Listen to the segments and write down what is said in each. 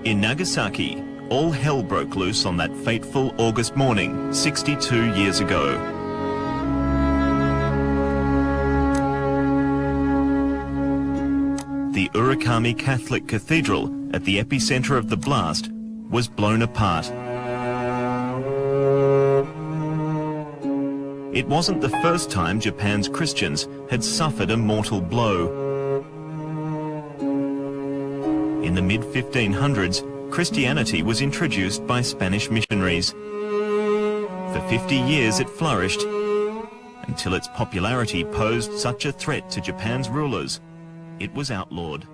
In Nagasaki, all hell broke loose on that fateful August morning 62 years ago. The Urakami Cathedral, at the epicenter of the blast, was blown apart. It wasn't the first time Japan's Christians had suffered a mortal blow. In the mid-1500s, Christianity was introduced by Spanish missionaries. For 50 years it flourished, until its popularity posed such a threat to Japan's rulers, it was outlawed.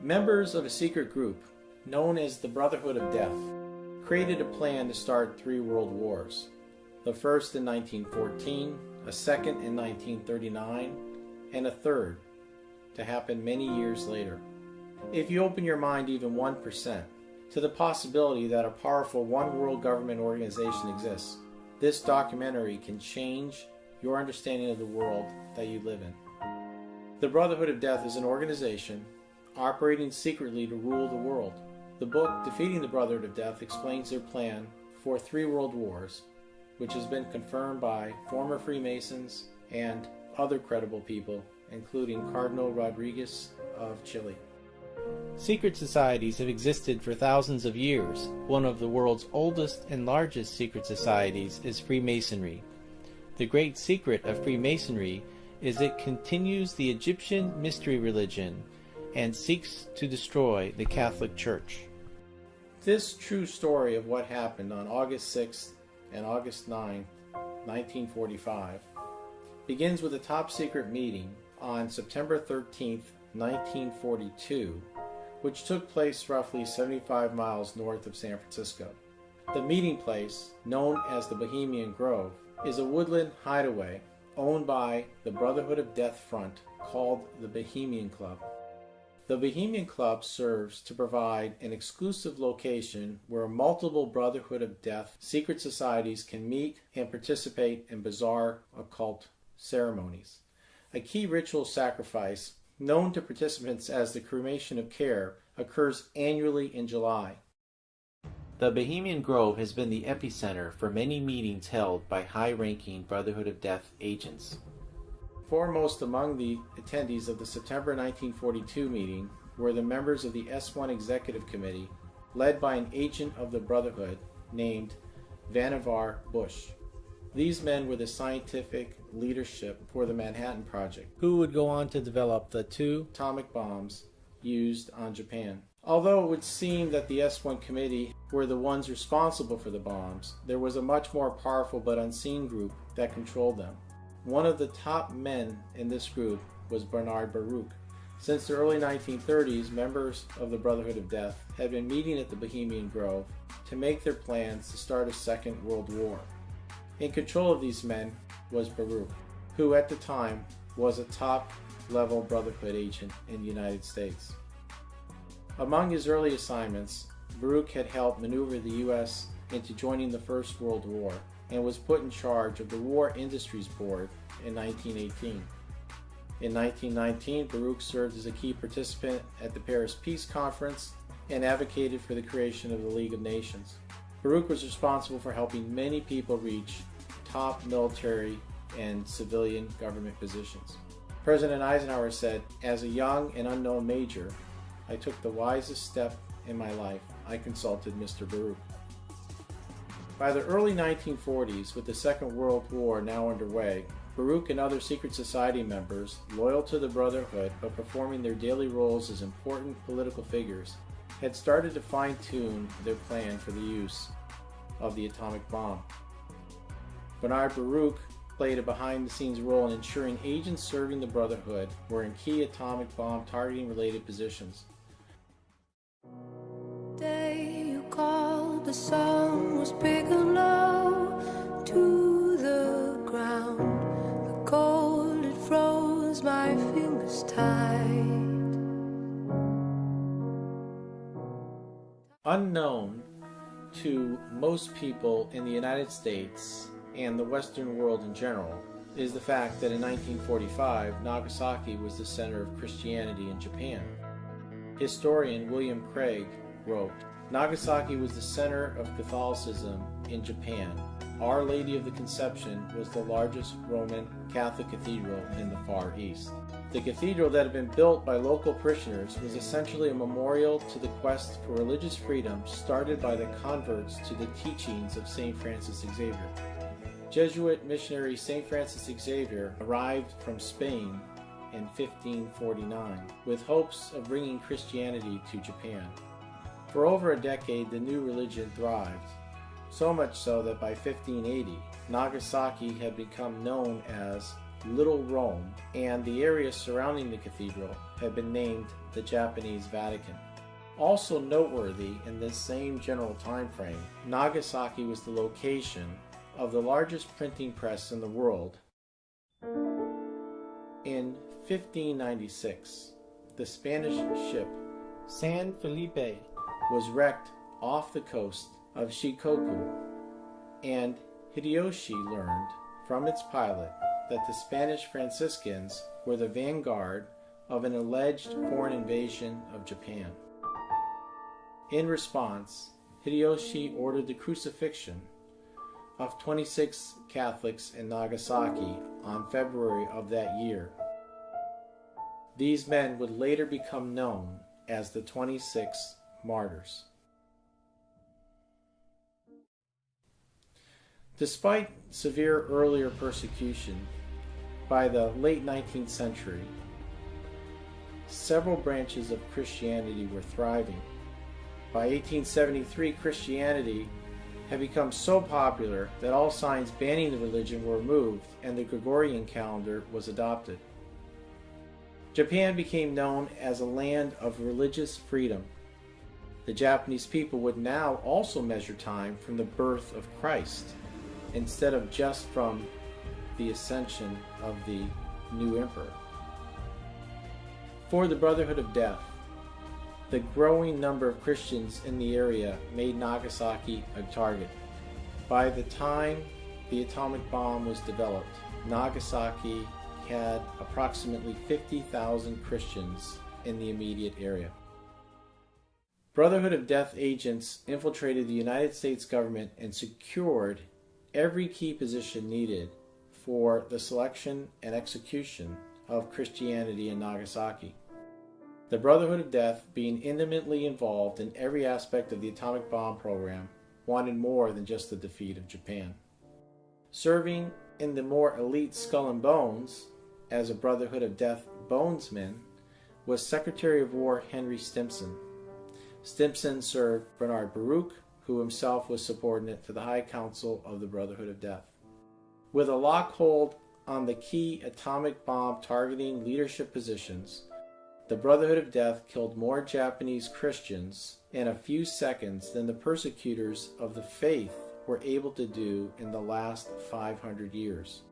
Members of a secret group, known as the Brotherhood of Death, created a plan to start 3 world wars. The first in 1914, a second in 1939, and a third to happen many years later. If you open your mind even 1% to the possibility that a powerful one world government organization exists, this documentary can change your understanding of the world that you live in. The Brotherhood of Death is an organization operating secretly to rule the world. The book, Defeating the Brotherhood of Death, explains their plan for 3 world wars, which has been confirmed by former Freemasons and other credible people, including Cardinal Rodriguez of Chile. Secret societies have existed for thousands of years. One of the world's oldest and largest secret societies is Freemasonry. The great secret of Freemasonry is it continues the Egyptian mystery religion and seeks to destroy the Catholic Church. This true story of what happened on August 6th and August 9th, 1945, begins with a top secret meeting on September 13th, 1942, which took place roughly 75 miles north of San Francisco. The meeting place, known as the Bohemian Grove, is a woodland hideaway owned by the Brotherhood of Death Front called the Bohemian Club. The Bohemian Club serves to provide an exclusive location where multiple Brotherhood of Death secret societies can meet and participate in bizarre occult ceremonies. A key ritual sacrifice, known to participants as the cremation of care, occurs annually in July. The Bohemian Grove has been the epicenter for many meetings held by high-ranking Brotherhood of Death agents. Foremost among the attendees of the September 1942 meeting were the members of the S1 Executive Committee, led by an agent of the Brotherhood named Vannevar Bush. These men were the scientific leadership for the Manhattan Project, who would go on to develop the 2 atomic bombs used on Japan. Although it would seem that the S1 Committee were the ones responsible for the bombs, there was a much more powerful but unseen group that controlled them. One of the top men in this group was Bernard Baruch. Since the early 1930s, members of the Brotherhood of Death had been meeting at the Bohemian Grove to make their plans to start a Second World War. In control of these men was Baruch, who at the time was a top-level Brotherhood agent in the United States. Among his early assignments, Baruch had helped maneuver the U.S. into joining the First World War, and was put in charge of the War Industries Board in 1918. In 1919, Baruch served as a key participant at the Paris Peace Conference and advocated for the creation of the League of Nations. Baruch was responsible for helping many people reach top military and civilian government positions. President Eisenhower said, "As a young and unknown major, I took the wisest step in my life. I consulted Mr. Baruch." By the early 1940s, with the Second World War now underway, Baruch and other secret society members, loyal to the Brotherhood but performing their daily roles as important political figures, had started to fine-tune their plan for the use of the atomic bomb. Bernard Baruch played a behind-the-scenes role in ensuring agents serving the Brotherhood were in key atomic bomb targeting related positions. Day you called, the sun was big and low to the ground. The cold, it froze my fingers tight. Unknown to most people in the United States and the Western world in general is the fact that in 1945, Nagasaki was the center of Christianity in Japan. Historian William Craig wrote, "Nagasaki was the center of Catholicism in Japan. Our Lady of the Conception was the largest Roman Catholic cathedral in the Far East." The cathedral that had been built by local parishioners was essentially a memorial to the quest for religious freedom started by the converts to the teachings of St. Francis Xavier. Jesuit missionary St. Francis Xavier arrived from Spain in 1549 with hopes of bringing Christianity to Japan. For over a decade, the new religion thrived, so much so that by 1580, Nagasaki had become known as Little Rome, and the area surrounding the cathedral had been named the Japanese Vatican. Also noteworthy in this same general time frame, Nagasaki was the location of the largest printing press in the world. In 1596, the Spanish ship San Felipe was wrecked off the coast of Shikoku, and Hideyoshi learned from its pilot that the Spanish Franciscans were the vanguard of an alleged foreign invasion of Japan. In response, Hideyoshi ordered the crucifixion of 26 Catholics in Nagasaki on February of that year. These men would later become known as the 26 martyrs. Despite severe earlier persecution, by the late 19th century, several branches of Christianity were thriving. By 1873, Christianity had become so popular that all signs banning the religion were removed and the Gregorian calendar was adopted. Japan became known as a land of religious freedom. The Japanese people would now also measure time from the birth of Christ, instead of just from the ascension of the new emperor. For the Brotherhood of Death, the growing number of Christians in the area made Nagasaki a target. By the time the atomic bomb was developed, Nagasaki had approximately 50,000 Christians in the immediate area. Brotherhood of Death agents infiltrated the United States government and secured every key position needed for the selection and execution of Christianity in Nagasaki. The Brotherhood of Death, being intimately involved in every aspect of the atomic bomb program, wanted more than just the defeat of Japan. Serving in the more elite Skull and Bones as a Brotherhood of Death bonesman was Secretary of War Henry Stimson. Stimson served Bernard Baruch, who himself was subordinate to the High Council of the Brotherhood of Death. With a lockhold on the key atomic bomb targeting leadership positions, the Brotherhood of Death killed more Japanese Christians in a few seconds than the persecutors of the faith were able to do in the last 500 years.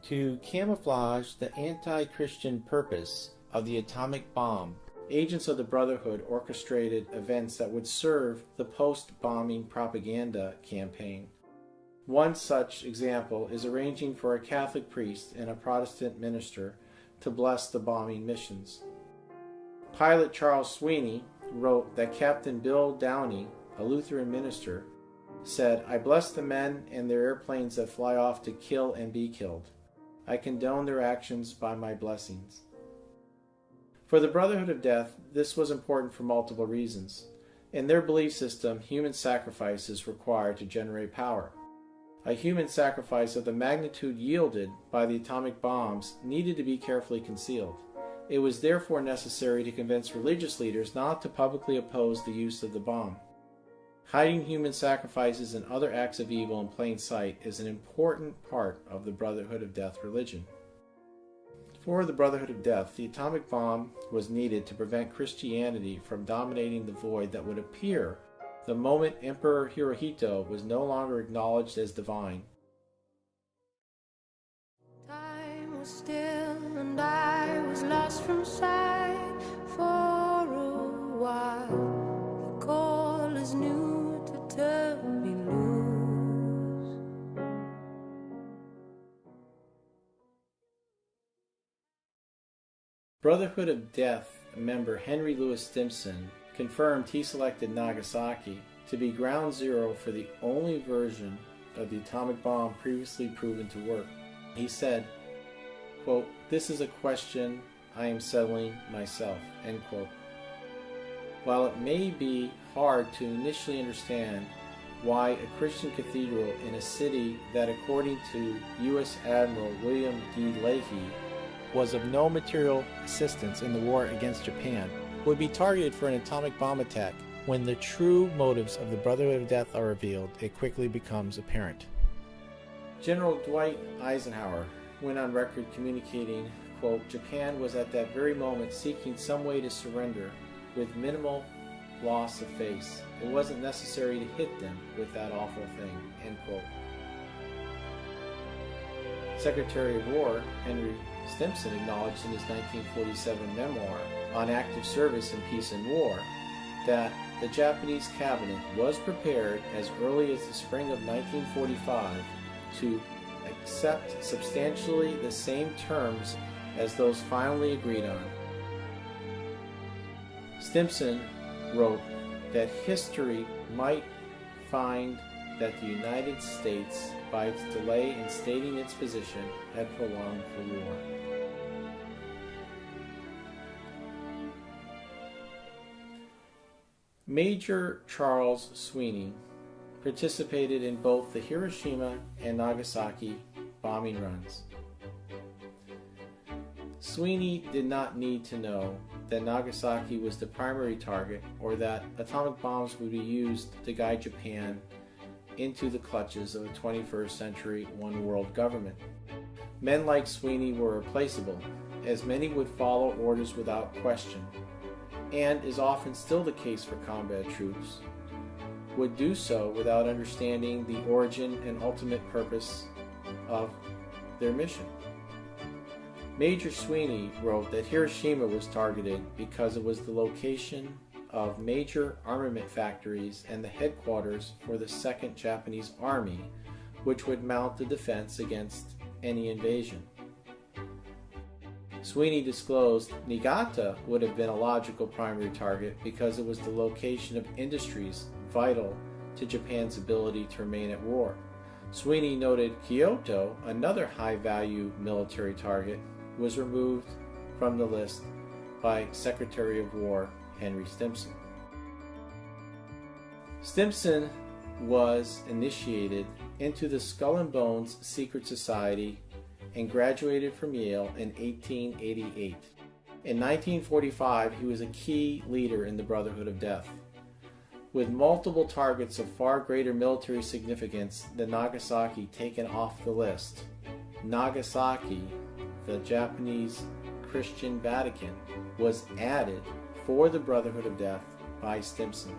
To camouflage the anti-Christian purpose of the atomic bomb, agents of the Brotherhood orchestrated events that would serve the post-bombing propaganda campaign. One such example is arranging for a Catholic priest and a Protestant minister to bless the bombing missions. Pilot Charles Sweeney wrote that Captain Bill Downey, a Lutheran minister, said, "I bless the men and their airplanes that fly off to kill and be killed. I condone their actions by my blessings." For the Brotherhood of Death, this was important for multiple reasons. In their belief system, human sacrifice is required to generate power. A human sacrifice of the magnitude yielded by the atomic bombs needed to be carefully concealed. It was therefore necessary to convince religious leaders not to publicly oppose the use of the bomb. Hiding human sacrifices and other acts of evil in plain sight is an important part of the Brotherhood of Death religion. For the Brotherhood of Death, the atomic bomb was needed to prevent Christianity from dominating the void that would appear the moment Emperor Hirohito was no longer acknowledged as divine. Time was still and I was lost from sight for a while. The call is new to turn me loose. Brotherhood of Death member Henry Louis Stimson confirmed he selected Nagasaki to be ground zero for the only version of the atomic bomb previously proven to work. He said, quote, "This is a question I am settling myself," end quote. While it may be hard to initially understand why a Christian cathedral in a city that, according to U.S. Admiral William D. Leahy, was of no material assistance in the war against Japan, would be targeted for an atomic bomb attack, when the true motives of the Brotherhood of Death are revealed, it quickly becomes apparent. General Dwight Eisenhower went on record communicating, quote, "Japan was at that very moment seeking some way to surrender with minimal loss of face. It wasn't necessary to hit them with that awful thing," end quote. Secretary of War Henry Stimson acknowledged in his 1947 memoir, On Active Service in Peace and War, that the Japanese cabinet was prepared as early as the spring of 1945 to accept substantially the same terms as those finally agreed on. Stimson wrote that history might find that the United States, by its delay in stating its position, had prolonged the war. Major Charles Sweeney participated in both the Hiroshima and Nagasaki bombing runs. Sweeney did not need to know that Nagasaki was the primary target or that atomic bombs would be used to guide Japan into the clutches of a 21st century one-world government. Men like Sweeney were replaceable, as many would follow orders without question, and is often still the case for combat troops, would do so without understanding the origin and ultimate purpose of their mission. Major Sweeney wrote that Hiroshima was targeted because it was the location of major armament factories and the headquarters for the Second Japanese Army, which would mount the defense against any invasion. Sweeney disclosed Niigata would have been a logical primary target because it was the location of industries vital to Japan's ability to remain at war. Sweeney noted Kyoto, another high-value military target, was removed from the list by Secretary of War Henry Stimson. Stimson was initiated into the Skull and Bones Secret Society and graduated from Yale in 1888. In 1945, he was a key leader in the Brotherhood of Death. With multiple targets of far greater military significance than Nagasaki taken off the list, Nagasaki, the Japanese Christian Vatican, was added for the Brotherhood of Death by Stimson.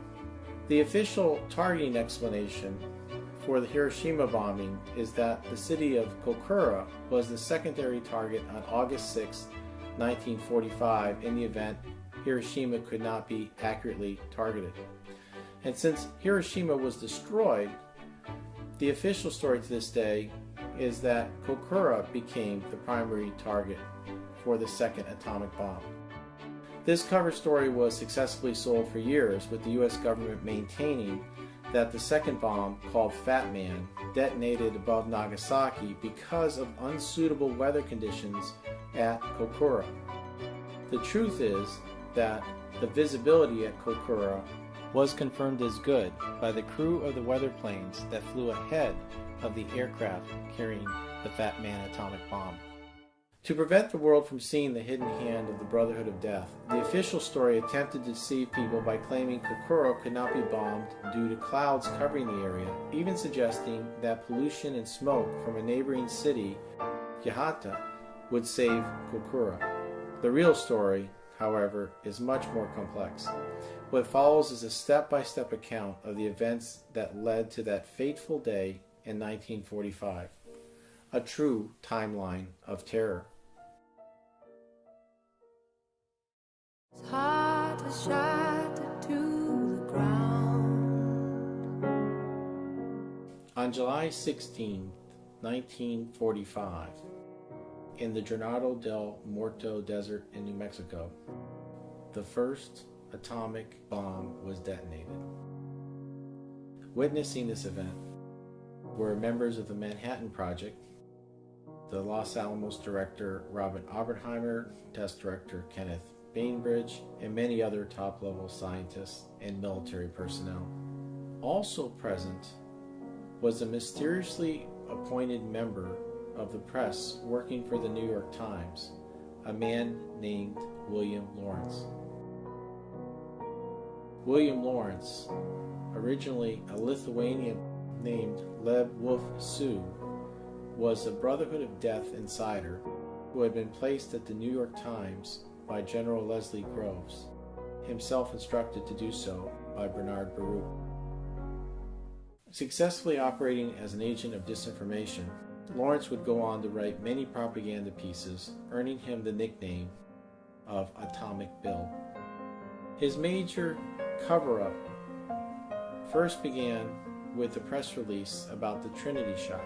The official targeting explanation for the Hiroshima bombing is that the city of Kokura was the secondary target on August 6, 1945, in the event Hiroshima could not be accurately targeted. And since Hiroshima was destroyed, the official story to this day is that Kokura became the primary target for the second atomic bomb. This cover story was successfully sold for years, with the U.S. government maintaining that the second bomb, called Fat Man, detonated above Nagasaki because of unsuitable weather conditions at Kokura. The truth is that the visibility at Kokura was confirmed as good by the crew of the weather planes that flew ahead of the aircraft carrying the Fat Man atomic bomb. To prevent the world from seeing the hidden hand of the Brotherhood of Death, the official story attempted to deceive people by claiming Kakure could not be bombed due to clouds covering the area, even suggesting that pollution and smoke from a neighboring city, Yahata, would save Kakure. The real story, however, is much more complex. What follows is a step-by-step account of the events that led to that fateful day in 1945, a true timeline of terror. His heart was shattered to the ground. On July 16, 1945, in the Jornada del Muerto Desert in New Mexico, the first atomic bomb was detonated. Witnessing this event were members of the Manhattan Project, the Los Alamos director Robert Oppenheimer, test director Kenneth Bainbridge, and many other top-level scientists and military personnel. Also present was a mysteriously appointed member of the press working for the New York Times, a man named William Laurence. William Laurence, originally a Lithuanian named Lev Wolf Su, was a Brotherhood of Death insider who had been placed at the New York Times by General Leslie Groves, himself instructed to do so by Bernard Baruch. Successfully operating as an agent of disinformation, Laurence would go on to write many propaganda pieces, earning him the nickname of Atomic Bill. His major cover-up first began with the press release about the Trinity shot,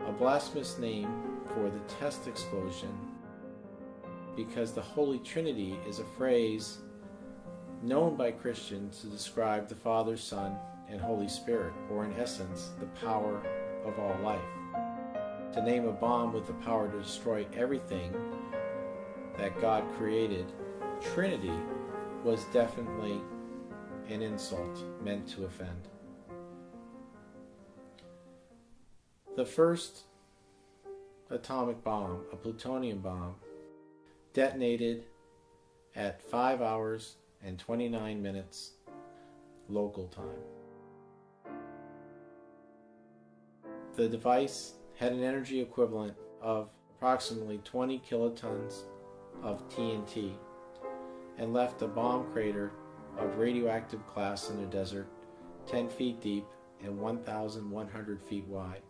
a blasphemous name for the test explosion, because the Holy Trinity is a phrase known by Christians to describe the Father, Son, and Holy Spirit, or in essence, the power of all life. To name a bomb with the power to destroy everything that God created, Trinity, was definitely an insult meant to offend. The first atomic bomb, a plutonium bomb, detonated at 5 hours and 29 minutes local time. The device had an energy equivalent of approximately 20 kilotons of TNT and left a bomb crater of radioactive class in the desert 10 feet deep and 1,100 feet wide.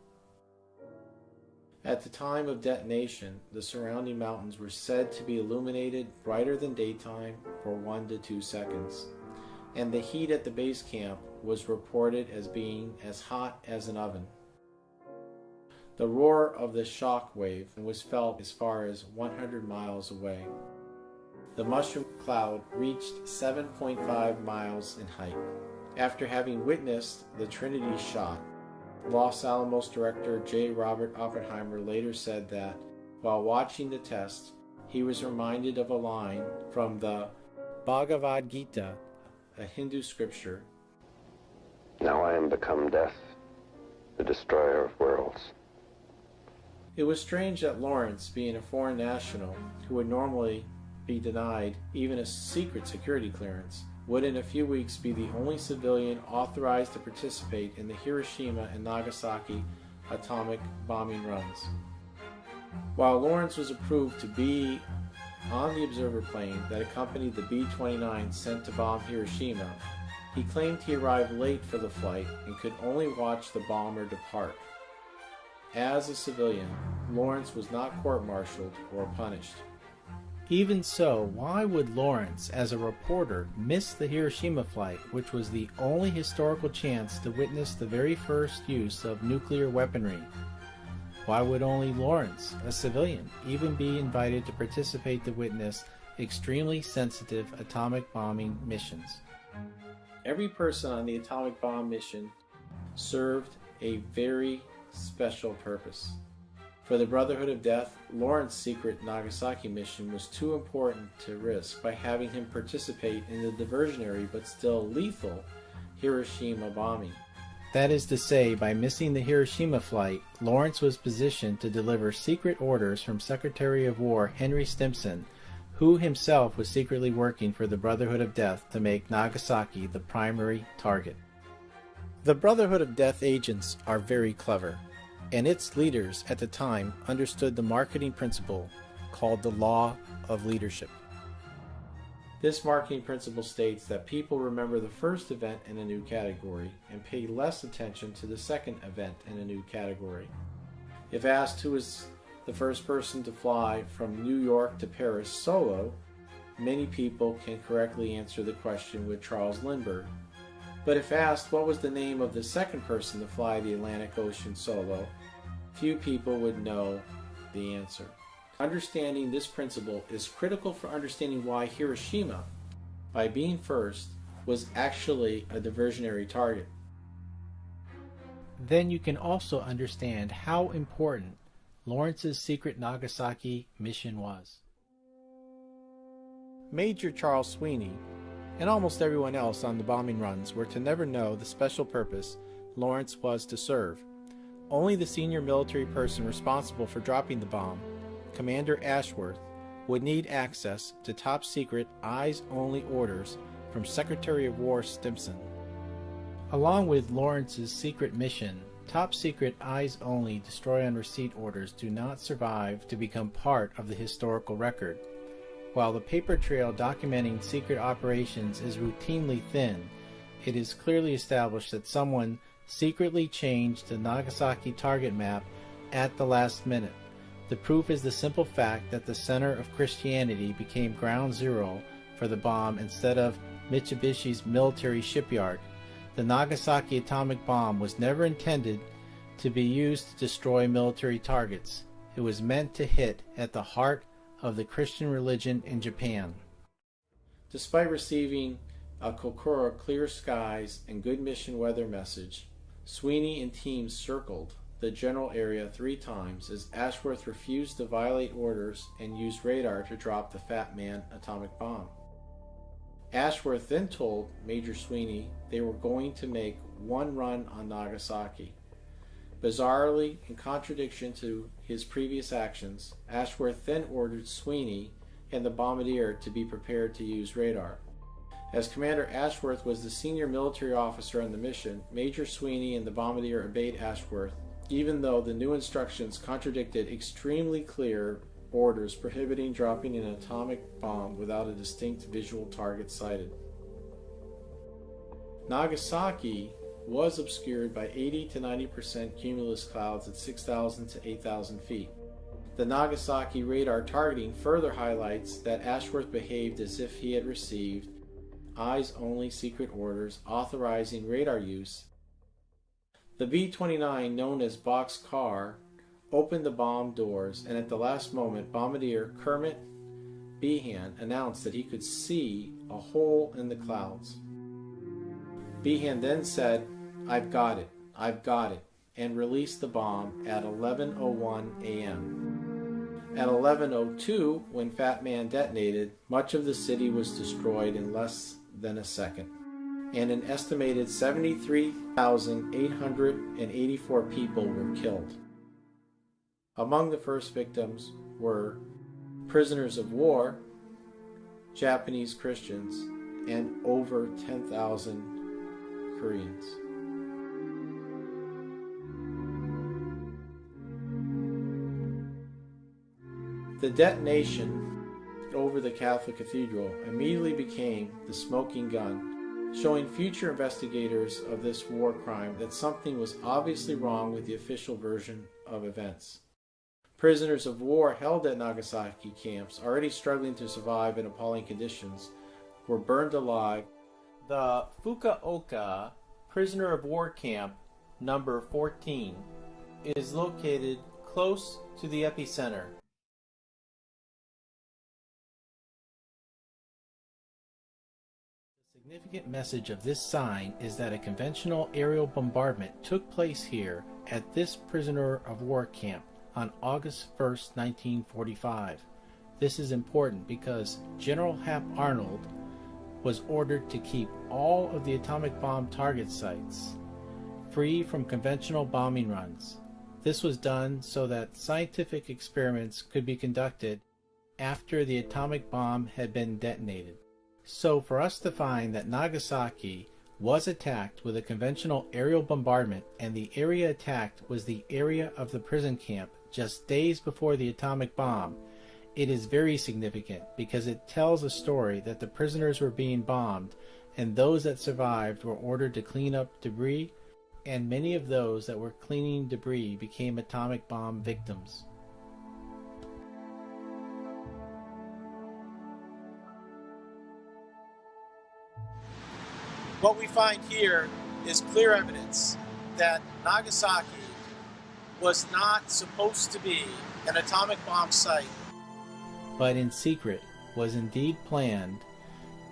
At the time of detonation, the surrounding mountains were said to be illuminated brighter than daytime for 1 to 2 seconds, and the heat at the base camp was reported as being as hot as an oven. The roar of the shock wave was felt as far as 100 miles away. The mushroom cloud reached 7.5 miles in height. After having witnessed the Trinity shot, Los Alamos director J. Robert Oppenheimer later said that, while watching the test, he was reminded of a line from the Bhagavad Gita, a Hindu scripture. Now I am become death, the destroyer of worlds. It was strange that Laurence, being a foreign national who would normally be denied even a secret security clearance, would in a few weeks be the only civilian authorized to participate in the Hiroshima and Nagasaki atomic bombing runs. While Laurence was approved to be on the observer plane that accompanied the B-29 sent to bomb Hiroshima, he claimed he arrived late for the flight and could only watch the bomber depart. As a civilian, Laurence was not court-martialed or punished. Even so, why would Laurence, as a reporter, miss the Hiroshima flight, which was the only historical chance to witness the very first use of nuclear weaponry? Why would only Laurence, a civilian, even be invited to participate to witness extremely sensitive atomic bombing missions? Every person on the atomic bomb mission served a very special purpose. For the Brotherhood of Death, Laurence's secret Nagasaki mission was too important to risk by having him participate in the diversionary but still lethal Hiroshima bombing. That is to say, by missing the Hiroshima flight, Lawrence was positioned to deliver secret orders from Secretary of War Henry Stimson, who himself was secretly working for the Brotherhood of Death to make Nagasaki the primary target. The Brotherhood of Death agents are very clever, and its leaders at the time understood the marketing principle called the law of leadership. This marketing principle states that people remember the first event in a new category and pay less attention to the second event in a new category. If asked who was the first person to fly from New York to Paris solo, many people can correctly answer the question with Charles Lindbergh. But if asked what was the name of the second person to fly the Atlantic Ocean solo, few people would know the answer. Understanding this principle is critical for understanding why Hiroshima, by being first, was actually a diversionary target. Then you can also understand how important Lawrence's secret Nagasaki mission was. Major Charles Sweeney and almost everyone else on the bombing runs were to never know the special purpose Lawrence was to serve. Only the senior military person responsible for dropping the bomb, Commander Ashworth, would need access to top-secret, eyes-only orders from Secretary of War Stimson. Along with Lawrence's secret mission, top-secret, eyes-only destroy-on-receipt orders do not survive to become part of the historical record. While the paper trail documenting secret operations is routinely thin, it is clearly established that someone secretly changed the Nagasaki target map at the last minute. The proof is the simple fact that the center of Christianity became ground zero for the bomb instead of Mitsubishi's military shipyard. The Nagasaki atomic bomb was never intended to be used to destroy military targets. It was meant to hit at the heart of the Christian religion in Japan. Despite receiving a Kakure clear skies and good mission weather message, Sweeney and team circled the general area 3 times as Ashworth refused to violate orders and used radar to drop the Fat Man atomic bomb. Ashworth then told Major Sweeney they were going to make one run on Nagasaki. Bizarrely, in contradiction to his previous actions, Ashworth then ordered Sweeney and the bombardier to be prepared to use radar. As Commander Ashworth was the senior military officer on the mission, Major Sweeney and the bombardier obeyed Ashworth, even though the new instructions contradicted extremely clear orders prohibiting dropping an atomic bomb without a distinct visual target sighted. Nagasaki was obscured by 80 to 90% cumulus clouds at 6,000 to 8,000 feet. The Nagasaki radar targeting further highlights that Ashworth behaved as if he had received eyes-only secret orders authorizing radar use. The B-29, known as Box Car, opened the bomb doors, and at the last moment, Bombardier Kermit Behan announced that he could see a hole in the clouds. Behan then said, "I've got it, I've got it," and released the bomb at 11:01 a.m. At 11:02, when Fat Man detonated, much of the city was destroyed in less than a second, and an estimated 73,884 people were killed. Among the first victims were prisoners of war, Japanese Christians, and over 10,000 Koreans. The detonation over the Catholic Cathedral immediately became the smoking gun, showing future investigators of this war crime that something was obviously wrong with the official version of events. Prisoners of war held at Nagasaki camps, already struggling to survive in appalling conditions, were burned alive. The Fukuoka prisoner of war camp number 14 is located close to the epicenter. The significant message of this sign is that a conventional aerial bombardment took place here at this prisoner of war camp on August 1st, 1945. This is important because General Hap Arnold was ordered to keep all of the atomic bomb target sites free from conventional bombing runs. This was done so that scientific experiments could be conducted after the atomic bomb had been detonated. So for us to find that Nagasaki was attacked with a conventional aerial bombardment and the area attacked was the area of the prison camp just days before the atomic bomb, it is very significant because it tells a story that the prisoners were being bombed and those that survived were ordered to clean up debris, and many of those that were cleaning debris became atomic bomb victims. What we find here is clear evidence that Nagasaki was not supposed to be an atomic bomb site, but in secret was indeed planned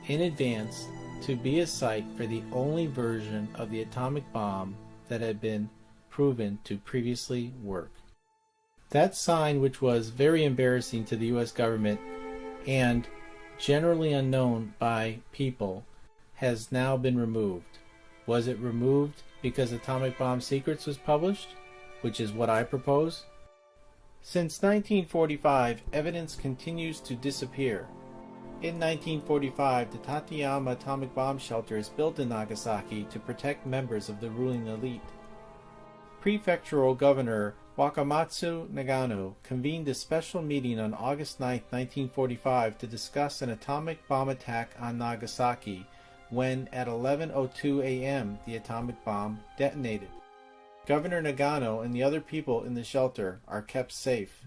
in advance to be a site for the only version of the atomic bomb that had been proven to previously work. That sign, which was very embarrassing to the US government and generally unknown by people, has now been removed. Was it removed because Atomic Bomb Secrets was published, which is what I propose? Since 1945, evidence continues to disappear. In 1945, the Tateyama atomic bomb shelter is built in Nagasaki to protect members of the ruling elite. Prefectural Governor Wakamatsu Nagano convened a special meeting on August 9, 1945 to discuss an atomic bomb attack on Nagasaki when at 11:02 a.m. the atomic bomb detonated. Governor Nagano and the other people in the shelter are kept safe.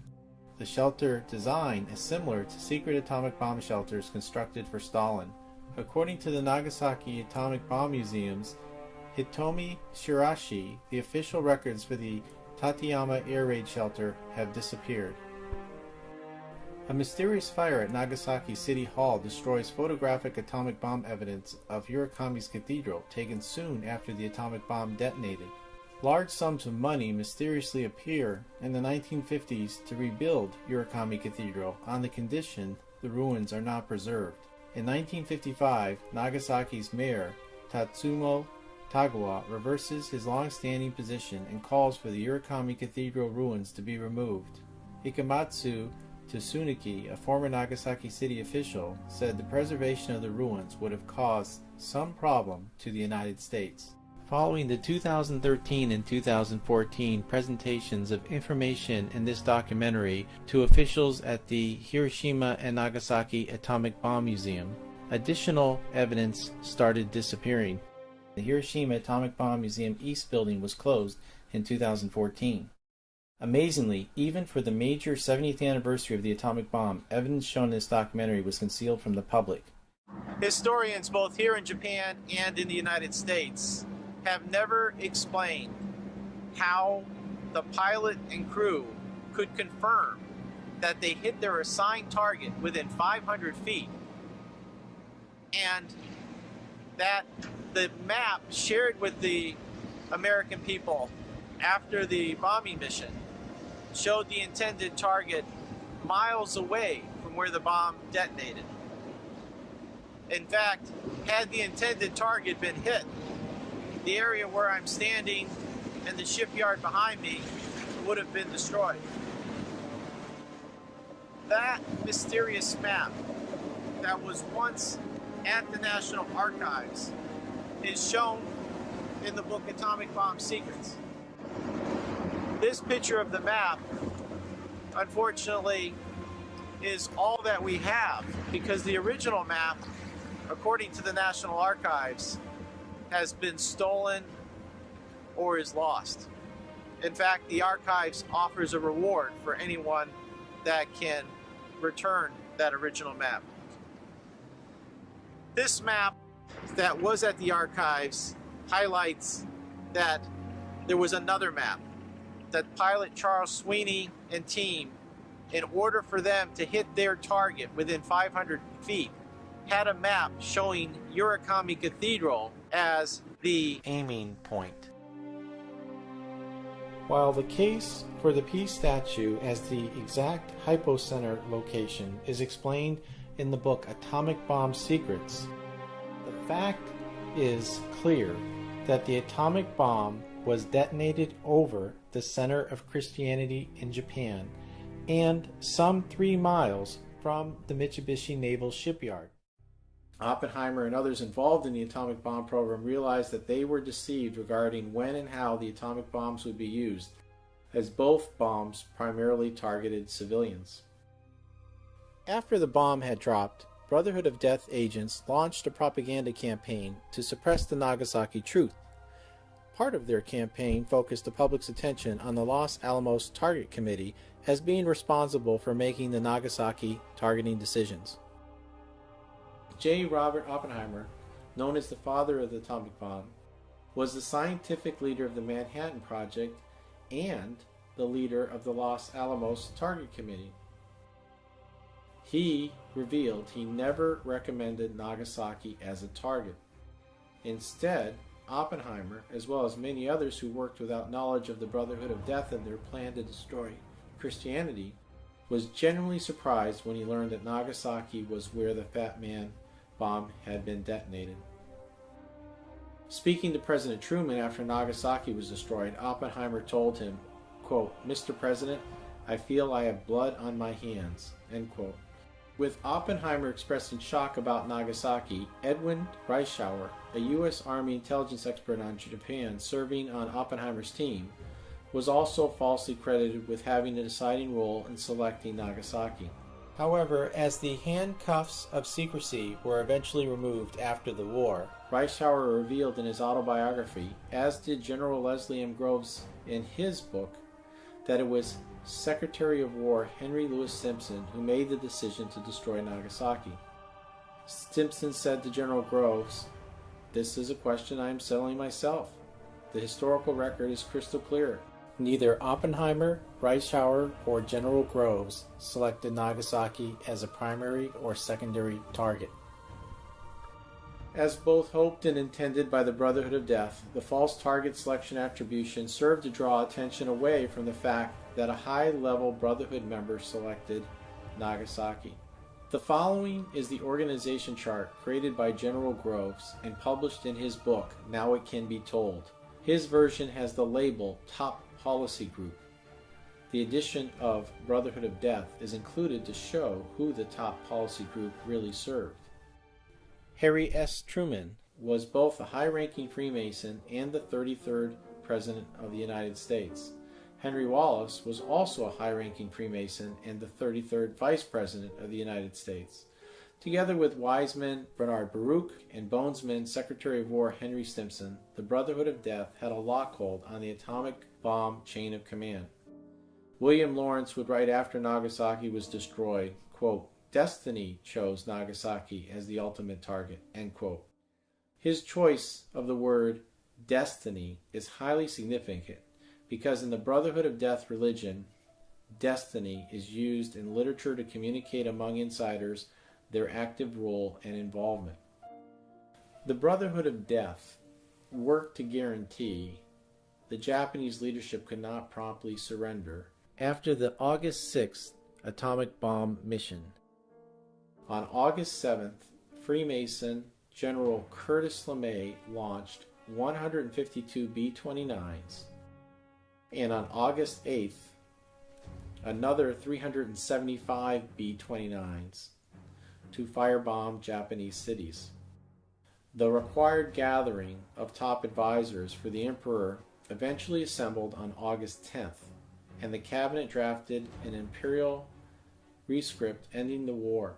The shelter design is similar to secret atomic bomb shelters constructed for Stalin. According to the Nagasaki Atomic Bomb Museum's Hitomi Shirashi, the official records for the Tateyama air raid shelter have disappeared. A mysterious fire at Nagasaki City Hall destroys photographic atomic bomb evidence of Urakami's cathedral taken soon after the atomic bomb detonated. Large sums of money mysteriously appear in the 1950s to rebuild Urakami Cathedral on the condition the ruins are not preserved. In 1955, Nagasaki's mayor, Tatsumo Tagawa, reverses his long-standing position and calls for the Urakami Cathedral ruins to be removed. Hikamatsu Tsunuki, a former Nagasaki city official, said the preservation of the ruins would have caused some problem to the United States. Following the 2013 and 2014 presentations of information in this documentary to officials at the Hiroshima and Nagasaki Atomic Bomb Museum, additional evidence started disappearing. The Hiroshima Atomic Bomb Museum East building was closed in 2014. Amazingly, even for the major 70th anniversary of the atomic bomb, evidence shown in this documentary was concealed from the public. historians both here in Japan and in the United States have never explained how the pilot and crew could confirm that they hit their assigned target within 500 feet and that the map shared with the American people after the bombing mission showed the intended target miles away from where the bomb detonated. In fact, had the intended target been hit, the area where I'm standing and the shipyard behind me would have been destroyed. That mysterious map that was once at the National Archives is shown in the book Atomic Bomb Secrets. This picture of the map, unfortunately, is all that we have because the original map, according to the National Archives, has been stolen or is lost. In fact, the archives offers a reward for anyone that can return that original map. This map that was at the archives highlights that there was another map that pilot Charles Sweeney and team, in order for them to hit their target within 500 feet, had a map showing Urakami Cathedral as the aiming point. While the case for the peace statue as the exact hypocenter location is explained in the book Atomic Bomb Secrets, the fact is clear that the atomic bomb was detonated over the center of Christianity in Japan and some 3 miles from the Mitsubishi Naval Shipyard. Oppenheimer and others involved in the atomic bomb program realized that they were deceived regarding when and how the atomic bombs would be used, as both bombs primarily targeted civilians. After the bomb had dropped, Brotherhood of Death agents launched a propaganda campaign to suppress the Nagasaki truth. Part of their campaign focused the public's attention on the Los Alamos Target Committee as being responsible for making the Nagasaki targeting decisions. J. Robert Oppenheimer, known as the father of the atomic bomb, was the scientific leader of the Manhattan Project and the leader of the Los Alamos Target Committee. He revealed he never recommended Nagasaki as a target. Instead, Oppenheimer, as well as many others who worked without knowledge of the Brotherhood of Death and their plan to destroy Christianity, was genuinely surprised when he learned that Nagasaki was where the Fat Man bomb had been detonated. Speaking to President Truman after Nagasaki was destroyed, Oppenheimer told him, quote, "Mr. President, I feel I have blood on my hands," end quote. With Oppenheimer expressing shock about Nagasaki, Edwin Reischauer, a U.S. Army intelligence expert on Japan serving on Oppenheimer's team, was also falsely credited with having a deciding role in selecting Nagasaki. However, as the handcuffs of secrecy were eventually removed after the war, Reischauer revealed in his autobiography, as did General Leslie M. Groves in his book, that it was Secretary of War Henry Louis Simpson who made the decision to destroy Nagasaki. Simpson said to General Groves, "This is a question I am settling myself. The historical record is crystal clear. Neither Oppenheimer, Reischauer, or General Groves selected Nagasaki as a primary or secondary target." As both hoped and intended by the Brotherhood of Death, the false target selection attribution served to draw attention away from the fact that a high-level Brotherhood member selected Nagasaki. The following is the organization chart created by General Groves and published in his book, Now It Can Be Told. His version has the label Top Policy Group. The addition of Brotherhood of Death is included to show who the Top Policy Group really served. Harry S. Truman was both a high-ranking Freemason and the 33rd President of the United States. Henry Wallace was also a high-ranking Freemason and the 33rd Vice President of the United States. Together with Wiseman Bernard Baruch and Bonesman Secretary of War Henry Stimson, the Brotherhood of Death had a lockhold on the atomic bomb chain of command. William Lawrence would write after Nagasaki was destroyed, quote, "Destiny chose Nagasaki as the ultimate target," end quote. His choice of the word destiny is highly significant because in the Brotherhood of Death religion, destiny is used in literature to communicate among insiders their active role and involvement. The Brotherhood of Death worked to guarantee the Japanese leadership could not promptly surrender after the August 6th atomic bomb mission. On August 7th, Freemason General Curtis LeMay launched 152 B-29s, and on August 8th, another 375 B-29s to firebomb Japanese cities. The required gathering of top advisors for the Emperor eventually assembled on August 10th, and the cabinet drafted an imperial rescript ending the war.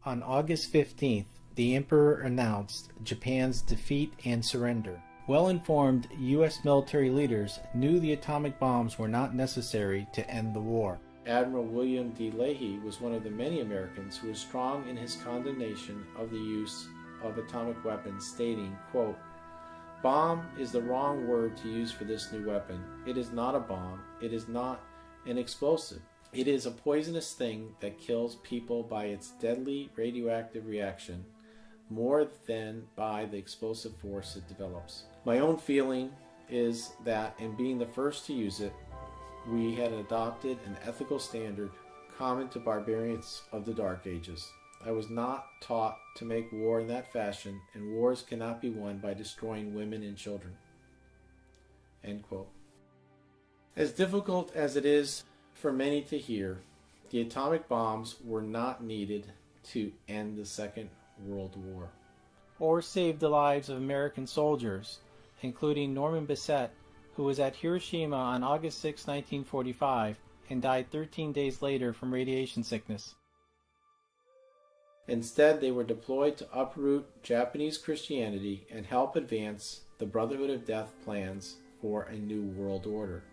On August 15th, the Emperor announced Japan's defeat and surrender. Well-informed U.S. military leaders knew the atomic bombs were not necessary to end the war. Admiral William D. Leahy was one of the many Americans who was strong in his condemnation of the use of atomic weapons, stating, quote, "Bomb is the wrong word to use for this new weapon. It is not a bomb. It is not an explosive. It is a poisonous thing that kills people by its deadly radioactive reaction more than by the explosive force it develops." My own feeling is that in being the first to use it, we had adopted an ethical standard common to barbarians of the Dark Ages. I was not taught to make war in that fashion, and wars cannot be won by destroying women and children. End quote. As difficult as it is for many to hear, the atomic bombs were not needed to end the Second World War, or save the lives of American soldiers, including Norman Bissett, who was at Hiroshima on August 6, 1945, and died 13 days later from radiation sickness. Instead, they were deployed to uproot Japanese Christianity and help advance the Brotherhood of Death plans for a new world order.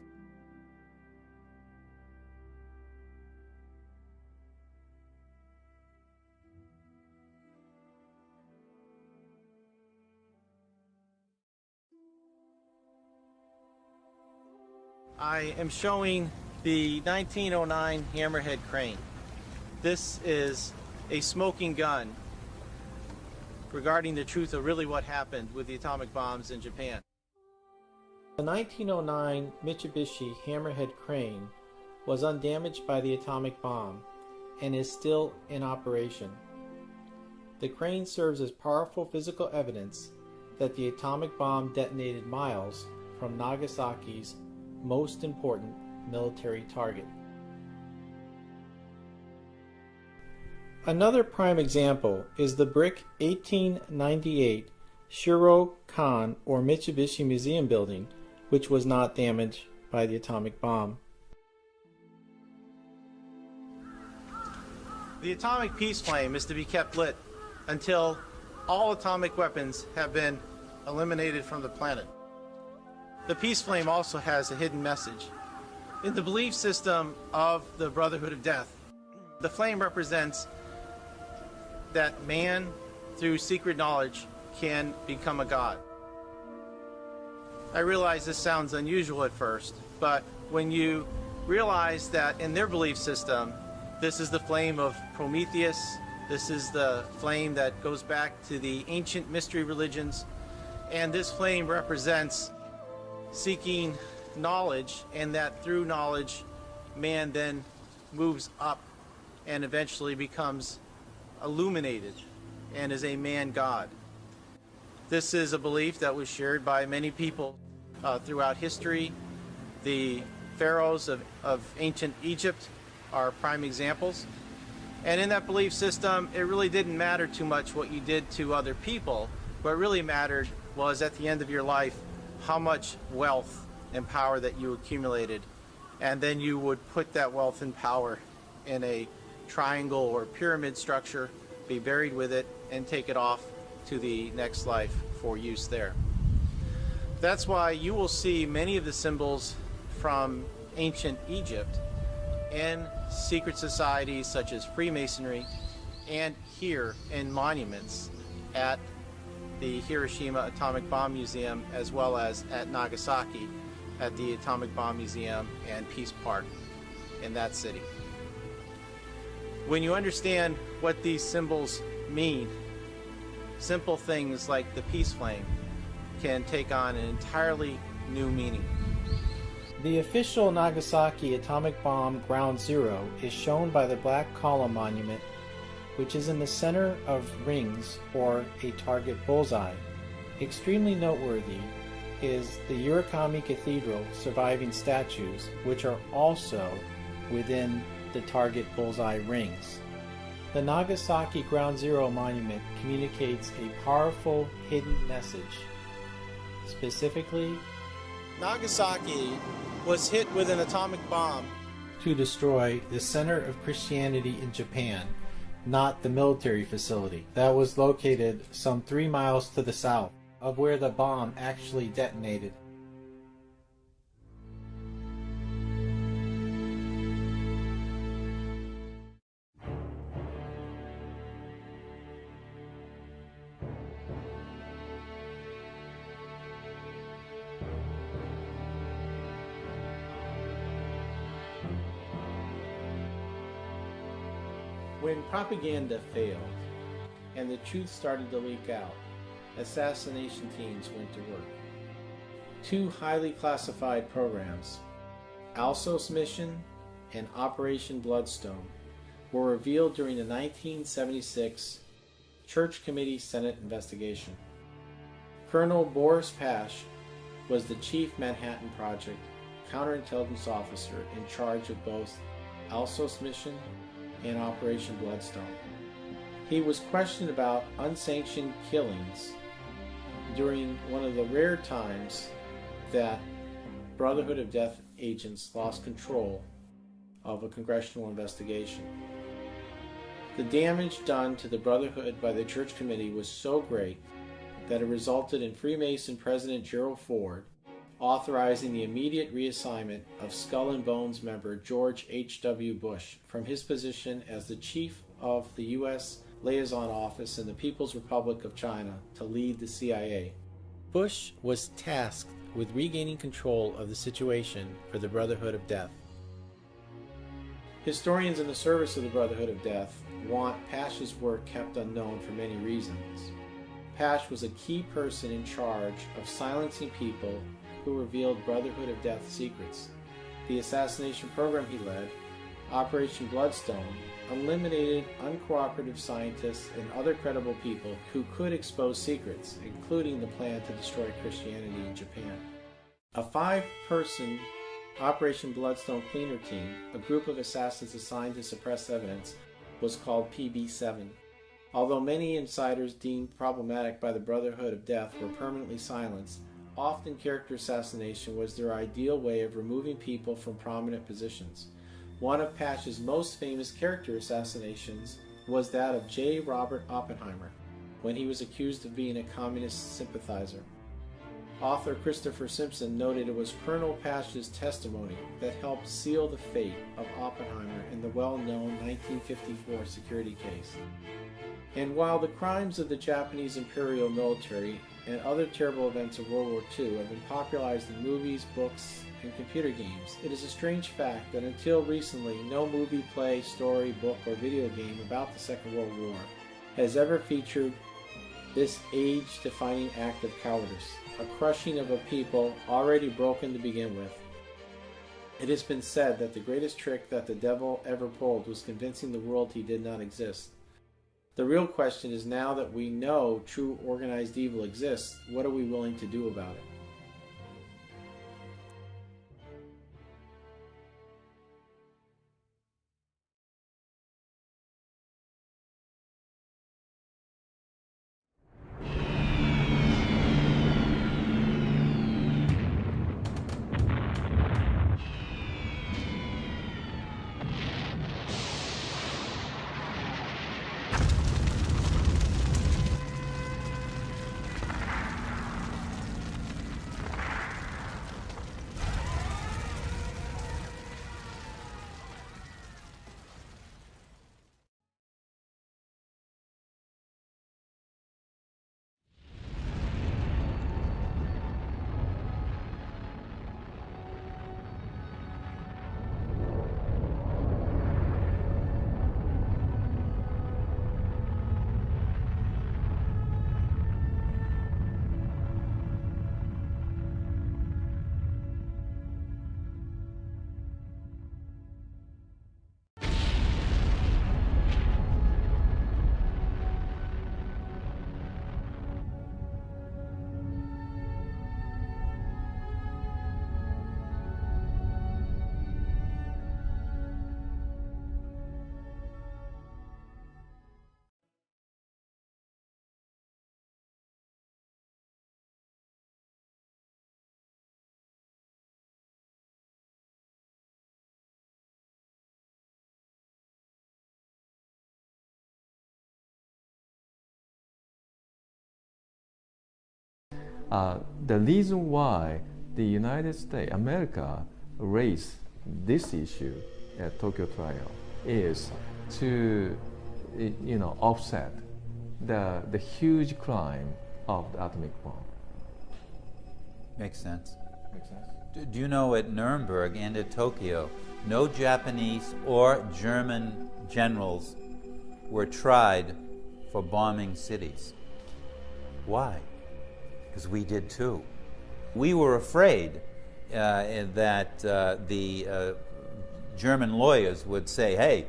I am showing the 1909 Hammerhead crane. This is a smoking gun regarding the truth of really what happened with the atomic bombs in Japan. The 1909 Mitsubishi Hammerhead crane was undamaged by the atomic bomb and is still in operation. The crane serves as powerful physical evidence that the atomic bomb detonated miles from Nagasaki's most important military target. Another prime example is the brick 1898 Shiro Kan or Mitsubishi Museum building, which was not damaged by the atomic bomb. The atomic peace flame is to be kept lit until all atomic weapons have been eliminated from the planet. The peace flame also has a hidden message. In the belief system of the Brotherhood of Death, the flame represents that man, through secret knowledge, can become a god. I realize this sounds unusual at first, but when you realize that in their belief system, this is the flame of Prometheus, this is the flame that goes back to the ancient mystery religions, and this flame represents seeking knowledge, and that through knowledge man then moves up and eventually becomes illuminated and is a man god. This is a belief that was shared by many people throughout history. The pharaohs of ancient Egypt are prime examples, and in that belief system it really didn't matter too much what you did to other people. What really mattered was at the end of your life how much wealth and power that you accumulated, and then you would put that wealth and power in a triangle or pyramid structure, be buried with it, and take it off to the next life for use there. That's why you will see many of the symbols from ancient Egypt in secret societies such as Freemasonry, and here in monuments at the Hiroshima Atomic Bomb Museum, as well as at Nagasaki at the Atomic Bomb Museum and Peace Park in that city. When you understand what these symbols mean, simple things like the peace flame can take on an entirely new meaning. The official Nagasaki atomic bomb ground zero is shown by the Black Column Monument, which is in the center of rings or a target bullseye. Extremely noteworthy is the Urakami Cathedral surviving statues, which are also within the target bullseye rings. The Nagasaki Ground Zero Monument communicates a powerful hidden message. Specifically, Nagasaki was hit with an atomic bomb to destroy the center of Christianity in Japan, not the military facility that was located some 3 miles to the south of where the bomb actually detonated. When propaganda failed and the truth started to leak out, assassination teams went to work. 2 highly classified programs, Alsos Mission and Operation Bloodstone, were revealed during the 1976 Church Committee Senate investigation. Colonel Boris Pash, was the Chief Manhattan Project counterintelligence officer in charge of both Alsos mission and Operation Bloodstone. He was questioned about unsanctioned killings during one of the rare times that Brotherhood of Death agents lost control of a congressional investigation. The damage done to the Brotherhood by the Church Committee was so great that it resulted in Freemason President Gerald Ford authorizing the immediate reassignment of Skull and Bones member George H.W. Bush from his position as the chief of the U.S. Liaison Office in the People's Republic of China to lead the CIA. Bush was tasked with regaining control of the situation for the Brotherhood of Death. Historians in the service of the Brotherhood of Death want Pash's work kept unknown for many reasons. Pash was a key person in charge of silencing people who revealed Brotherhood of Death secrets. The assassination program he led, Operation Bloodstone, eliminated uncooperative scientists and other credible people who could expose secrets, including the plan to destroy Christianity in Japan. A 5-person Operation Bloodstone cleaner team, a group of assassins assigned to suppress evidence, was called PB7. Although many insiders deemed problematic by the Brotherhood of Death were permanently silenced, often character assassination was their ideal way of removing people from prominent positions. One of Pash's most famous character assassinations was that of J. Robert Oppenheimer, when he was accused of being a communist sympathizer. Author Christopher Simpson noted it was Colonel Pash's testimony that helped seal the fate of Oppenheimer in the well-known 1954 security case. And while the crimes of the Japanese imperial military and other terrible events of World War II have been popularized in movies, books, and computer games, it is a strange fact that until recently no movie, play, story, book, or video game about the Second World War has ever featured this age-defining act of cowardice, a crushing of a people already broken to begin with. It has been said that the greatest trick that the devil ever pulled was convincing the world he did not exist. The real question is, now that we know true organized evil exists, what are we willing to do about it? The reason why the United States, America, raised this issue at Tokyo trial is to, offset the huge crime of the atomic bomb. Makes sense. Makes sense. Do you know at Nuremberg and at Tokyo, no Japanese or German generals were tried for bombing cities? Why? Because we did too. We were afraid that the German lawyers would say, hey,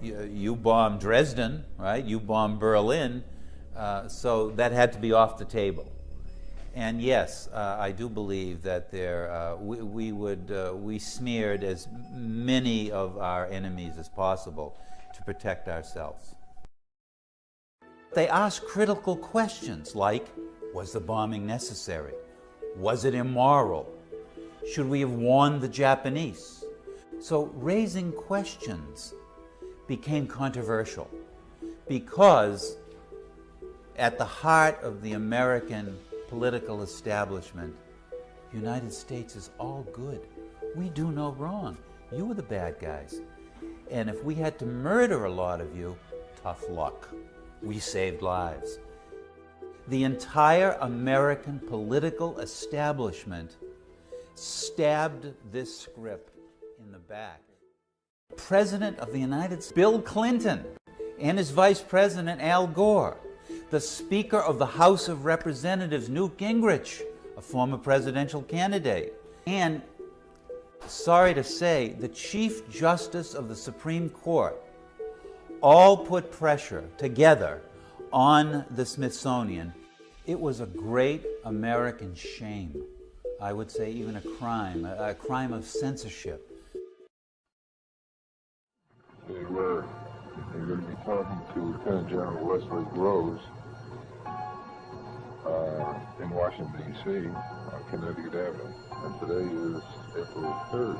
you bombed Dresden, right? You bombed Berlin, so that had to be off the table. And yes, I do believe that we smeared as many of our enemies as possible to protect ourselves. They asked critical questions like, was the bombing necessary? Was it immoral? Should we have warned the Japanese? So raising questions became controversial because at the heart of the American political establishment, the United States is all good. We do no wrong. You were the bad guys. And if we had to murder a lot of you, tough luck. We saved lives. The entire American political establishment stabbed this script in the back. President of the United States, Bill Clinton, and his Vice President, Al Gore, the Speaker of the House of Representatives, Newt Gingrich, a former presidential candidate, and, sorry to say, the Chief Justice of the Supreme Court, all put pressure together on the Smithsonian. It was a great American shame. I would say even a crime of censorship. They were going to be talking to Lieutenant General Wesley Groves in Washington, D.C. on Connecticut Avenue. And today is April 3rd.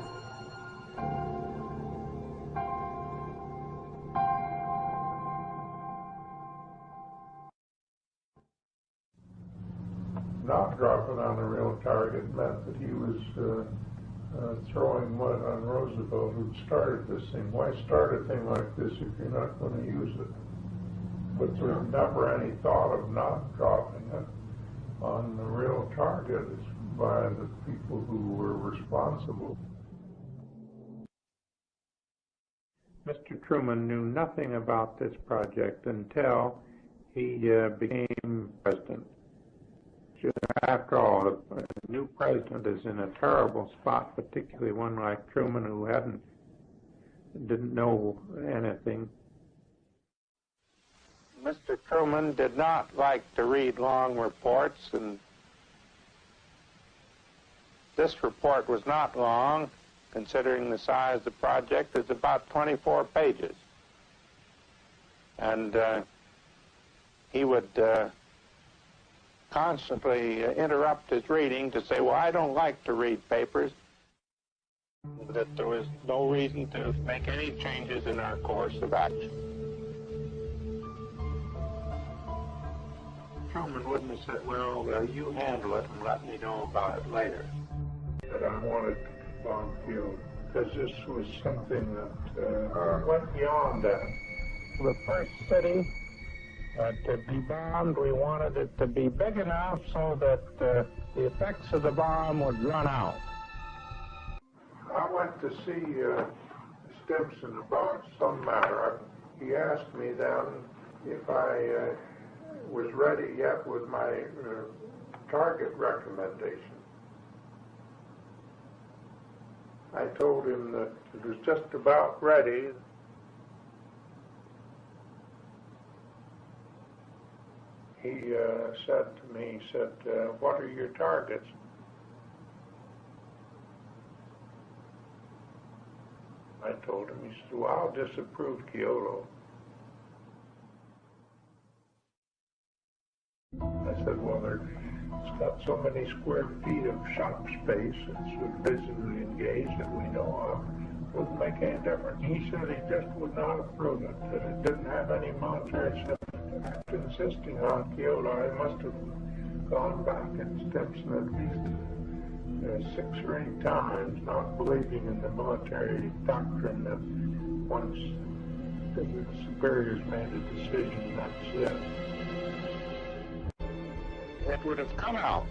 Not dropping on a real target meant that he was throwing mud on Roosevelt, who started this thing. Why start a thing like this if you're not going to use it? But there was never any thought of not dropping it on the real target by the people who were responsible. Mr. Truman knew nothing about this project until he became president. After all, a new president is in a terrible spot, particularly one like Truman who didn't know anything. Mr. Truman did not like to read long reports, and this report was not long, considering the size of the project. It's about 24 pages. And he would constantly interrupt his reading to say, well, I don't like to read papers, that there was no reason to make any changes in our course of action. Truman wouldn't have said, well, you handle it and let me know about it later. But I wanted bomb field because this was something that went beyond that. The first city to be bombed, we wanted it to be big enough so that the effects of the bomb would run out. I went to see Stimson about some matter. He asked me then if I was ready yet with my target recommendation. I told him that it was just about ready. He said to me, what are your targets? I told him. He said, well, I'll disapprove Kyoto. I said, well, it's got so many square feet of shop space, it's visibly engaged that we know of. Wouldn't make any difference. He said he just would not approve it, that it didn't have any military significance. Insisting on Kyoto, I must have gone back and Stimson at least 6 or 8 times, not believing in the military doctrine that once the superiors made a decision, that's it. It would have come out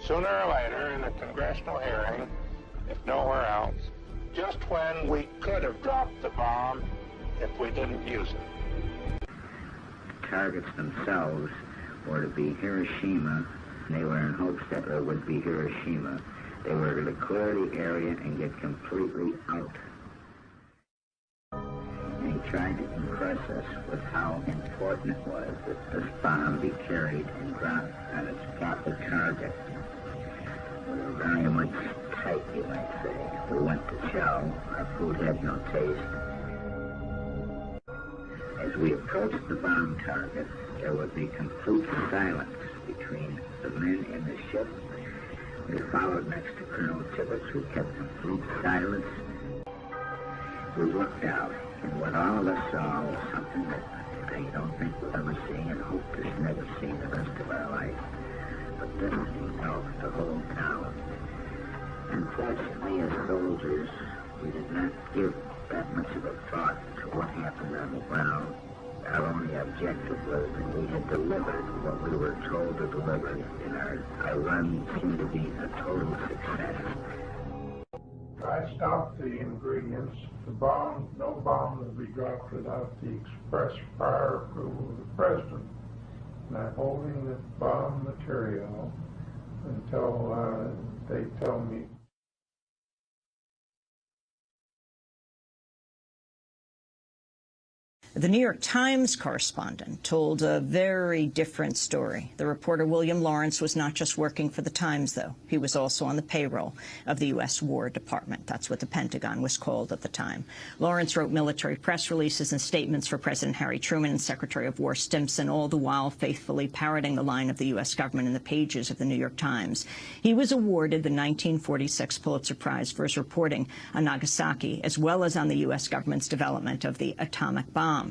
sooner or later in a congressional hearing, if nowhere else, just when we could have dropped the bomb if we didn't use it. The targets themselves were to be Hiroshima. They were in hopes that it would be Hiroshima. They were to clear the area and get completely out and tried to impress us with how important it was that this bomb be carried and dropped on its proper target. We were very much tight, you might say. We went to chow. Our food had no taste. As we approached the bomb target, there would be complete silence between the men in the ship. We followed next to Colonel Tibbets, who kept complete silence. We looked out, and what all of us saw was something that I don't think we'll ever see and hope to never see the rest of our life. But this engulfed the whole town. Unfortunately, as soldiers, we did not give that much of a thought to what happened on the ground. Our only objective was that we had delivered what we were told to deliver, and our run seemed to be a total success. I stopped the ingredients. No bomb will be dropped without the express prior approval of the President. And I'm holding the bomb material until they tell me. The New York Times correspondent told a very different story. The reporter William Laurence was not just working for the Times, though. He was also on the payroll of the U.S. War Department. That's what the Pentagon was called at the time. Laurence wrote military press releases and statements for President Harry Truman and Secretary of War Stimson, all the while faithfully parroting the line of the U.S. government in the pages of the New York Times. He was awarded the 1946 Pulitzer Prize for his reporting on Nagasaki, as well as on the U.S. government's development of the atomic bomb.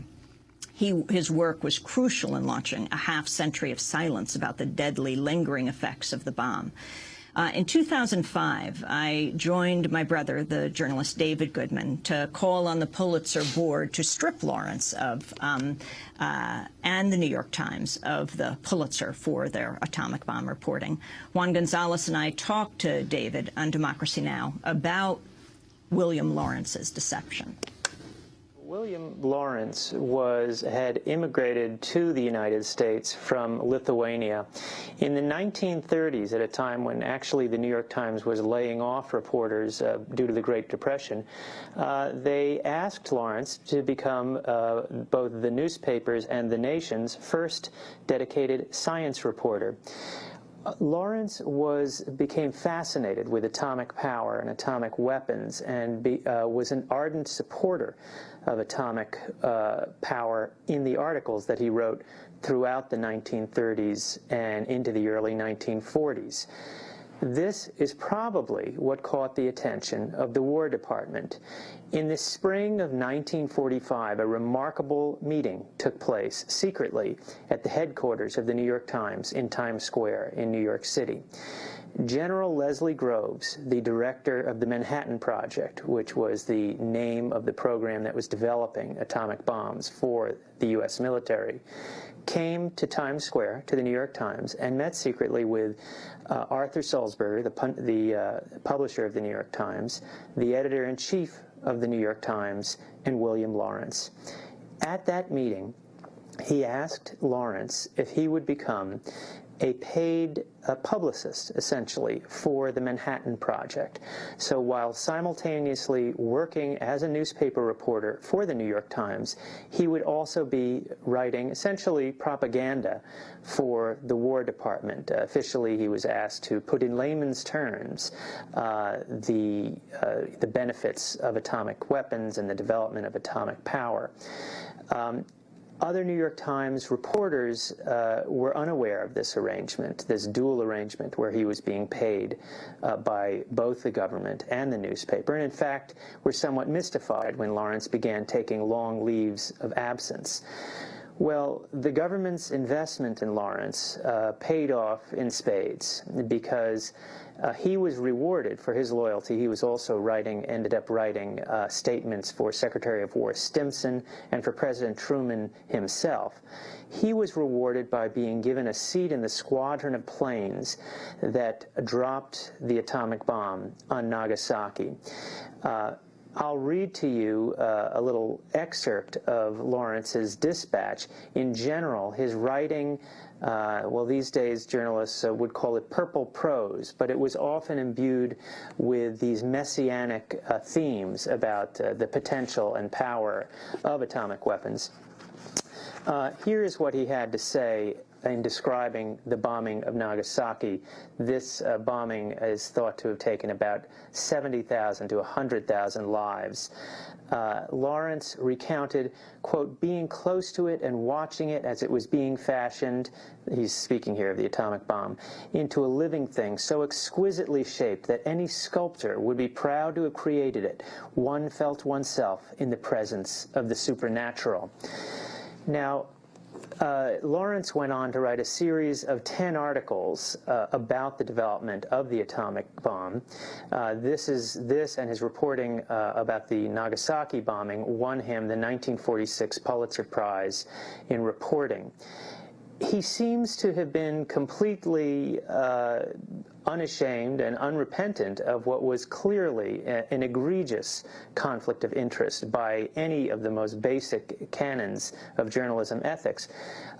His work was crucial in launching a half-century of silence about the deadly, lingering effects of the bomb. In 2005, I joined my brother, the journalist David Goodman, to call on the Pulitzer board to strip Laurence of, and the New York Times of the Pulitzer for their atomic bomb reporting. Juan Gonzalez and I talked to David on Democracy Now! About William Lawrence's deception. William Laurence had immigrated to the United States from Lithuania in the 1930s, at a time when actually the New York Times was laying off reporters due to the Great Depression. They asked Laurence to become both the newspaper's and the nation's first dedicated science reporter. Lawrence became fascinated with atomic power and atomic weapons, and was an ardent supporter of atomic power in the articles that he wrote throughout the 1930s and into the early 1940s. This is probably what caught the attention of the War Department. In the spring of 1945, a remarkable meeting took place secretly at the headquarters of the New York Times in Times Square in New York City. General Leslie Groves, the director of the Manhattan Project, which was the name of the program that was developing atomic bombs for the U.S. military, came to Times Square, to the New York Times, and met secretly with Arthur Sulzberger, the publisher of the New York Times, the editor-in-chief of the New York Times, and William Laurence. At that meeting, he asked Laurence if he would become a paid publicist, essentially, for the Manhattan Project. So while simultaneously working as a newspaper reporter for the New York Times, he would also be writing, essentially, propaganda for the War Department. Officially, he was asked to put in layman's terms the benefits of atomic weapons and the development of atomic power. Other New York Times reporters were unaware of this arrangement, this dual arrangement where he was being paid by both the government and the newspaper, and in fact were somewhat mystified when Laurence began taking long leaves of absence. Well, the government's investment in Laurence paid off in spades, because he was rewarded for his loyalty. He was also ended up writing statements for Secretary of War Stimson and for President Truman himself. He was rewarded by being given a seat in the squadron of planes that dropped the atomic bomb on Nagasaki. I'll read to you a little excerpt of Lawrence's dispatch. In general, his writing, well, these days journalists would call it purple prose, but it was often imbued with these messianic themes about the potential and power of atomic weapons. Here is what he had to say in describing the bombing of Nagasaki. This bombing is thought to have taken about 70,000 to 100,000 lives. Lawrence recounted, quote, being close to it and watching it as it was being fashioned, he's speaking here of the atomic bomb, into a living thing so exquisitely shaped that any sculptor would be proud to have created it. One felt oneself in the presence of the supernatural. And Lawrence went on to write a series of 10 articles about the development of the atomic bomb. This and his reporting about the Nagasaki bombing won him the 1946 Pulitzer Prize in reporting. He seems to have been completely unashamed and unrepentant of what was clearly an egregious conflict of interest by any of the most basic canons of journalism ethics.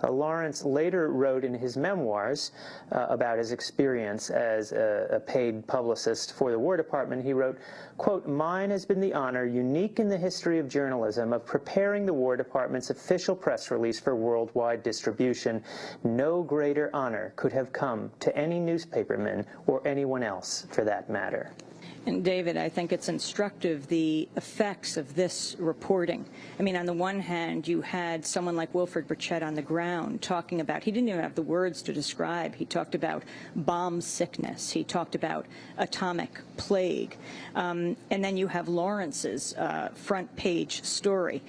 Lawrence later wrote in his memoirs about his experience as a paid publicist for the War Department. He wrote, quote, mine has been the honor, unique in the history of journalism, of preparing the War Department's official press release for worldwide distribution. No greater honor could have come to any newspaperman or anyone else for that matter. And David, I think it's instructive, the effects of this reporting. I mean, on the one hand, you had someone like Wilfred Burchett on the ground talking about, he didn't even have the words to describe. He talked about bomb sickness. He talked about atomic plague. And then you have Lawrence's front page story,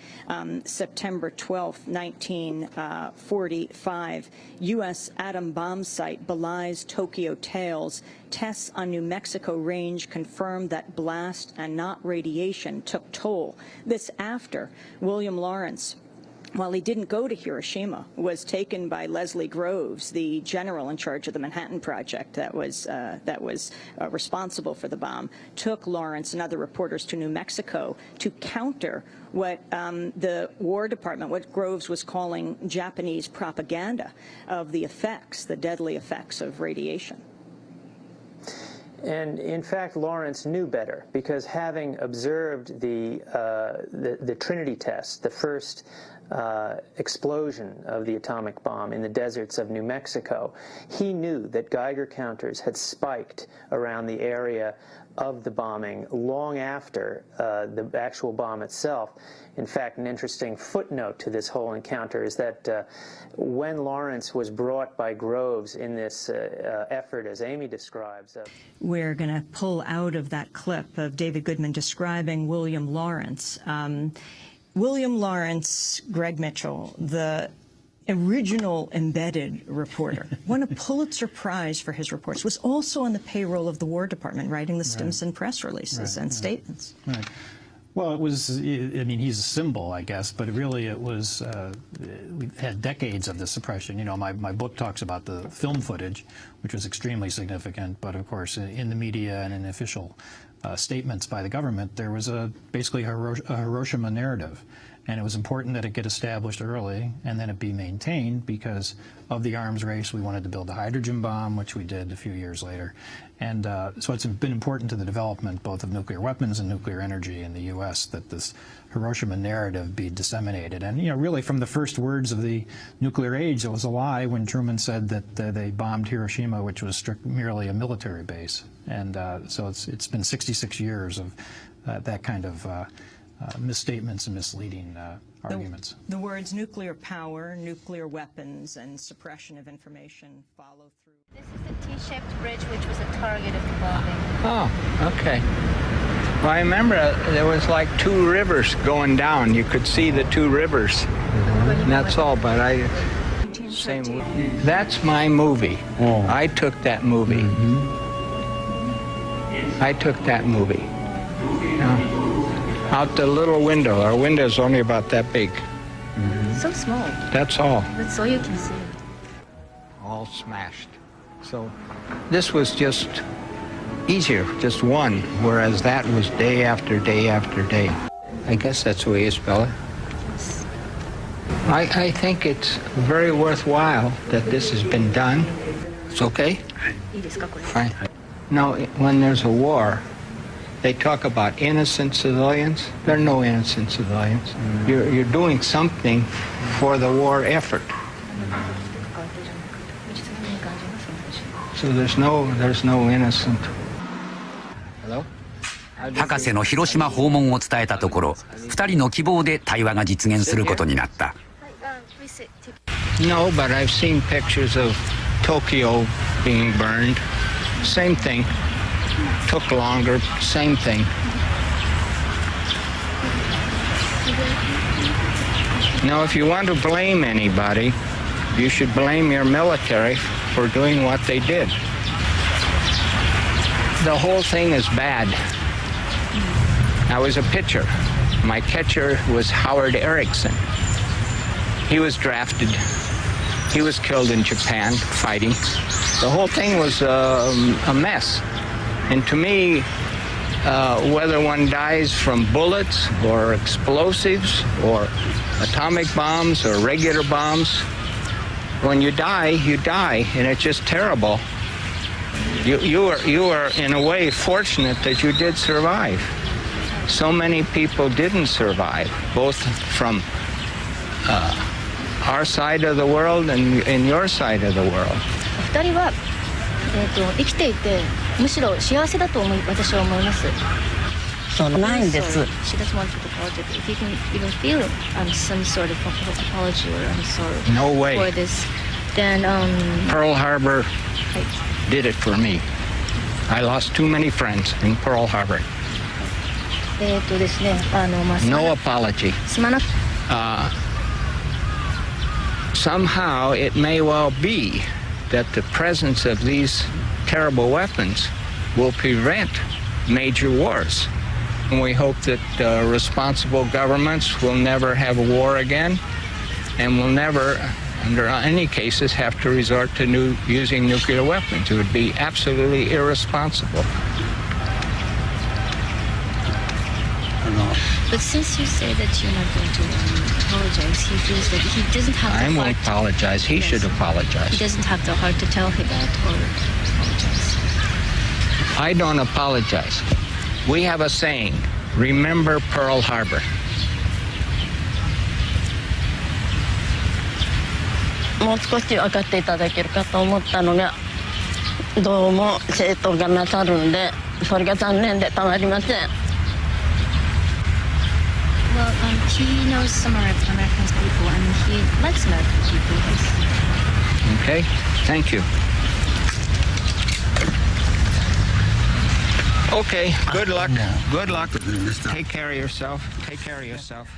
September 12th, 1945, U.S. atom bomb site belies Tokyo tales. Tests on New Mexico range confirmed that blast and not radiation took toll. This after William Lawrence, while he didn't go to Hiroshima, was taken by Leslie Groves, the general in charge of the Manhattan Project that was responsible for the bomb, took Lawrence and other reporters to New Mexico to counter what the War Department, what Groves was calling Japanese propaganda of the effects, the deadly effects of radiation. And in fact, Lawrence knew better, because having observed the Trinity test, the first explosion of the atomic bomb in the deserts of New Mexico, he knew that Geiger counters had spiked around the area of the bombing long after the actual bomb itself. In fact, an interesting footnote to this whole encounter is that when Lawrence was brought by Groves in this effort, as Amy describes. We're going to pull out of that clip of David Goodman describing William Lawrence. William Lawrence, Greg Mitchell, the original embedded reporter, won a Pulitzer Prize for his reports, was also on the payroll of the War Department, writing the Stimson press releases and statements. Right. Well, it was, I mean, he's a symbol, I guess, but really it was, we had decades of this suppression. You know, my book talks about the film footage, which was extremely significant, but of course in the media and in official statements by the government, there was basically a Hiroshima narrative. And it was important that it get established early and then it be maintained because of the arms race. We wanted to build the hydrogen bomb, which we did a few years later. And so it's been important to the development both of nuclear weapons and nuclear energy in the U.S. that this Hiroshima narrative be disseminated. And, you know, really from the first words of the nuclear age, it was a lie when Truman said that they bombed Hiroshima, which was merely a military base. And so it's been 66 years of that kind of misstatements and misleading arguments. The words nuclear power, nuclear weapons, and suppression of information follow through. This is the T-shaped bridge, which was a target of the bombing. Oh, okay. Well, I remember there was like two rivers going down. You could see the two rivers. And that's all, but same movie. That's my movie. Oh. I took that movie. I took that movie. Out the little window. Our window's only about that big. So small. That's all. That's all you can see. All smashed. So this was just easier, just one, whereas that was day after day after day. I guess that's the way you spell it. I think it's very worthwhile that this has been done. It's okay? Fine. Now, when there's a war, they talk about innocent civilians. There are no innocent civilians. You're doing something for the war effort. So there's no innocent. Hello? 博士の広島訪問を伝えたところ、2人の希望で対話が実現することになった。No, but I've seen pictures of Tokyo being burned. Same thing. Took longer. Same thing. Now, if you want to blame anybody, you should blame your military for doing what they did. The whole thing is bad. I was a pitcher. My catcher was Howard Erickson. He was drafted. He was killed in Japan fighting. The whole thing was a mess. And to me, whether one dies from bullets or explosives or atomic bombs or regular bombs, when you die, and it's just terrible. You are in a way fortunate that you did survive. So many people didn't survive, both from our side of the world and your side of the world. 2人は、生きていてむしろ幸せだと私は思います。ないんです。She doesn't want to apologize. If you can even feel some sort of apology or I'm sorry no way. for this, then Pearl Harbor did it for me. I lost too many friends in Pearl Harbor. ですね、No apology. Somehow it may well be that the presence of these terrible weapons will prevent major wars. And we hope that responsible governments will never have a war again and will never, under any cases, have to resort to using nuclear weapons. It would be absolutely irresponsible. But since you say that you're not going to apologize, he feels that he doesn't have the heart. I won't apologize. He should apologize. He doesn't have the heart to tell him that or apologize. I don't apologize. We have a saying, remember Pearl Harbor. もう少し分かっていただけるかと思ったのがどうも正当がなさるんでそれが残念でたまりません。Well, he knows some American people, and he likes American people. Okay, thank you. Okay, good luck. Good luck. Take care of yourself. Take care of yourself.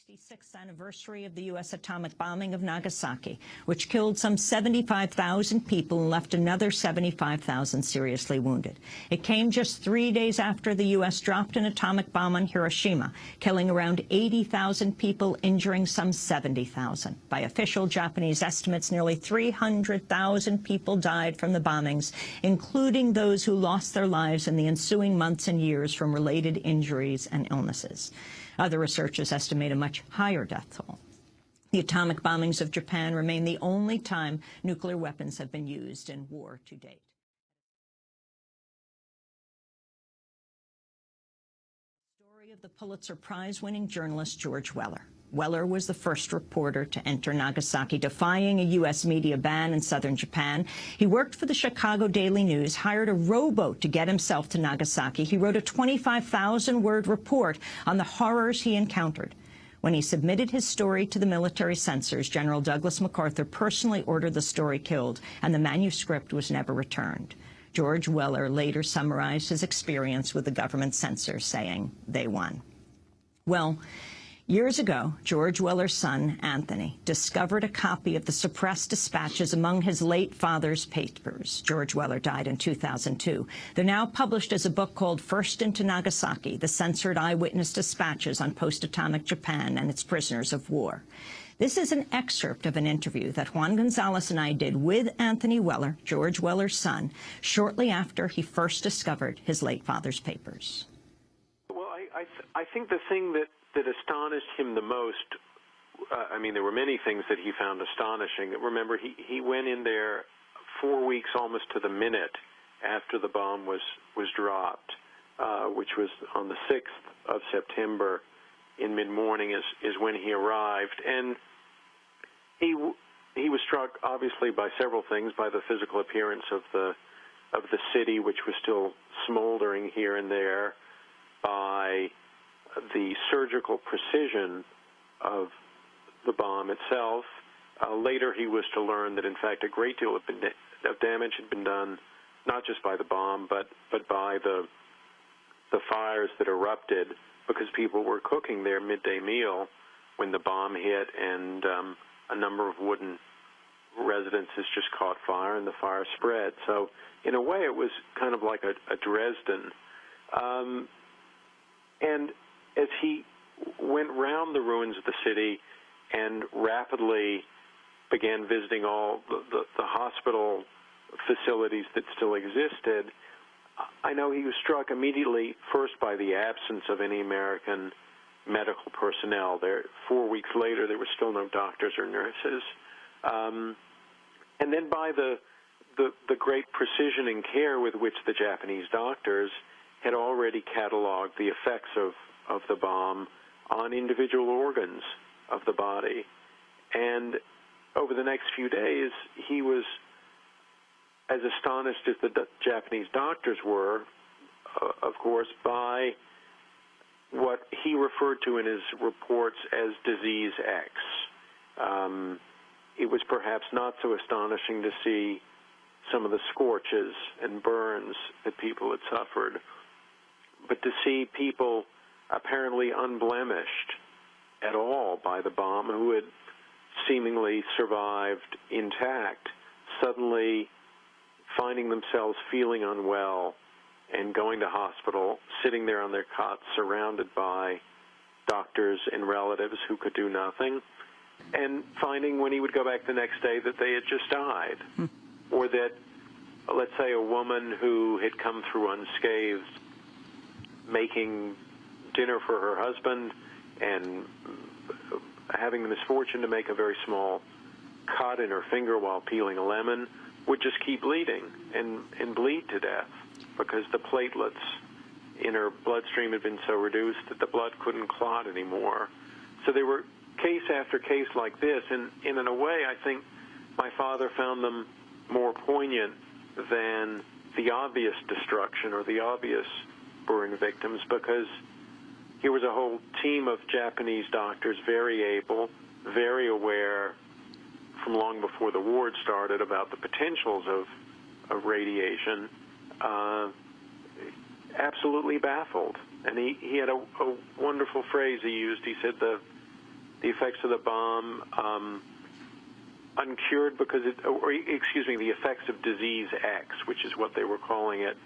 66th anniversary of the U.S. atomic bombing of Nagasaki, which killed some 75,000 people and left another 75,000 seriously wounded. It came just 3 days after the U.S. dropped an atomic bomb on Hiroshima, killing around 80,000 people, injuring some 70,000. By official Japanese estimates, nearly 300,000 people died from the bombings, including those who lost their lives in the ensuing months and years from related injuries and illnesses. Other researchers estimate a much higher death toll. The atomic bombings of Japan remain the only time nuclear weapons have been used in war to date. The story of the Pulitzer Prize-winning journalist George Weller. Weller was the first reporter to enter Nagasaki, defying a U.S. media ban in southern Japan. He worked for the Chicago Daily News, hired a rowboat to get himself to Nagasaki. He wrote a 25,000-word report on the horrors he encountered. When he submitted his story to the military censors, General Douglas MacArthur personally ordered the story killed, and the manuscript was never returned. George Weller later summarized his experience with the government censors, saying, "They won." Well, years ago, George Weller's son, Anthony, discovered a copy of the suppressed dispatches among his late father's papers. George Weller died in 2002. They're now published as a book called First into Nagasaki, the censored eyewitness dispatches on post-atomic Japan and its prisoners of war. This is an excerpt of an interview that Juan Gonzalez and I did with Anthony Weller, George Weller's son, shortly after he first discovered his late father's papers. Well, I think the thing that astonished him the most, I mean, there were many things that he found astonishing. Remember, he went in there 4 weeks almost to the minute after the bomb was dropped, which was on the 6th of September in mid-morning is when he arrived. And he was struck, obviously, by several things, by the physical appearance of the city, which was still smoldering here and there, by the surgical precision of the bomb itself. Later, he was to learn that, in fact, a great deal of damage had been done, not just by the bomb, but by the fires that erupted, because people were cooking their midday meal when the bomb hit, and a number of wooden residences just caught fire, and the fire spread. So, in a way, it was kind of like a Dresden. And as he went round the ruins of the city and rapidly began visiting all the hospital facilities that still existed, I know he was struck immediately first by the absence of any American medical personnel. 4 weeks later, there were still no doctors or nurses. And then by the great precision and care with which the Japanese doctors had already cataloged the effects of the bomb on individual organs of the body. And over the next few days, he was as astonished as the Japanese doctors were, of course, by what he referred to in his reports as disease X. It was perhaps not so astonishing to see some of the scorches and burns that people had suffered, but to see people apparently unblemished at all by the bomb, who had seemingly survived intact, suddenly finding themselves feeling unwell and going to hospital, sitting there on their cots surrounded by doctors and relatives who could do nothing, and finding when he would go back the next day that they had just died. Or that, let's say, a woman who had come through unscathed, making dinner for her husband and having the misfortune to make a very small cut in her finger while peeling a lemon, would just keep bleeding and bleed to death because the platelets in her bloodstream had been so reduced that the blood couldn't clot anymore. So there were case after case like this, and in a way, I think my father found them more poignant than the obvious destruction or the obvious burn victims, because here was a whole team of Japanese doctors, very able, very aware from long before the war had started about the potentials of radiation, absolutely baffled. And he had a wonderful phrase he used. He said the effects of the bomb, uncured because the effects of disease X, which is what they were calling it,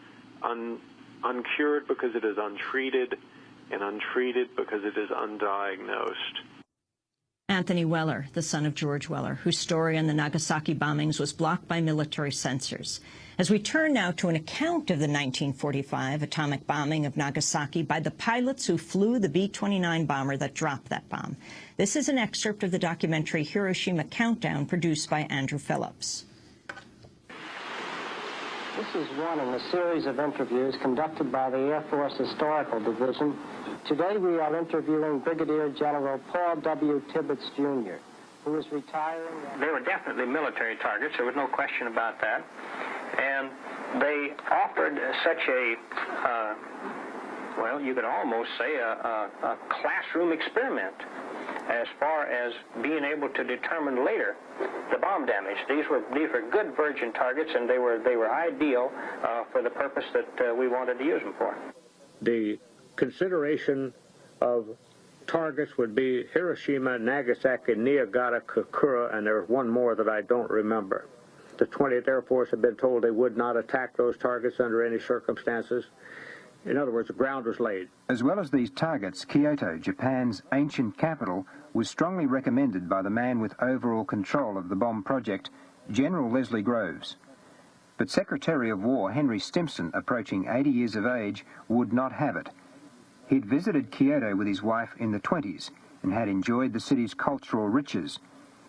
uncured because it is untreated, and untreated because it is undiagnosed. Anthony Weller, the son of George Weller, whose story on the Nagasaki bombings was blocked by military censors. As we turn now to an account of the 1945 atomic bombing of Nagasaki by the pilots who flew the B-29 bomber that dropped that bomb. This is an excerpt of the documentary Hiroshima Countdown, produced by Andrew Phillips. This is one in a series of interviews conducted by the Air Force Historical Division. Today we are interviewing Brigadier General Paul W. Tibbets, Jr., who is retiring. They were definitely military targets. There was no question about that. And they offered such a, well, you could almost say a classroom experiment as far as being able to determine later the bomb damage. These were good virgin targets, and they were ideal for the purpose that we wanted to use them for. The consideration of targets would be Hiroshima, Nagasaki, Niigata, Kakure, and there's one more that I don't remember. The 20th Air Force had been told they would not attack those targets under any circumstances. In other words, the ground was laid. As well as these targets, Kyoto, Japan's ancient capital, was strongly recommended by the man with overall control of the bomb project, General Leslie Groves. But Secretary of War Henry Stimson, approaching 80 years of age, would not have it. He'd visited Kyoto with his wife in the 20s and had enjoyed the city's cultural riches.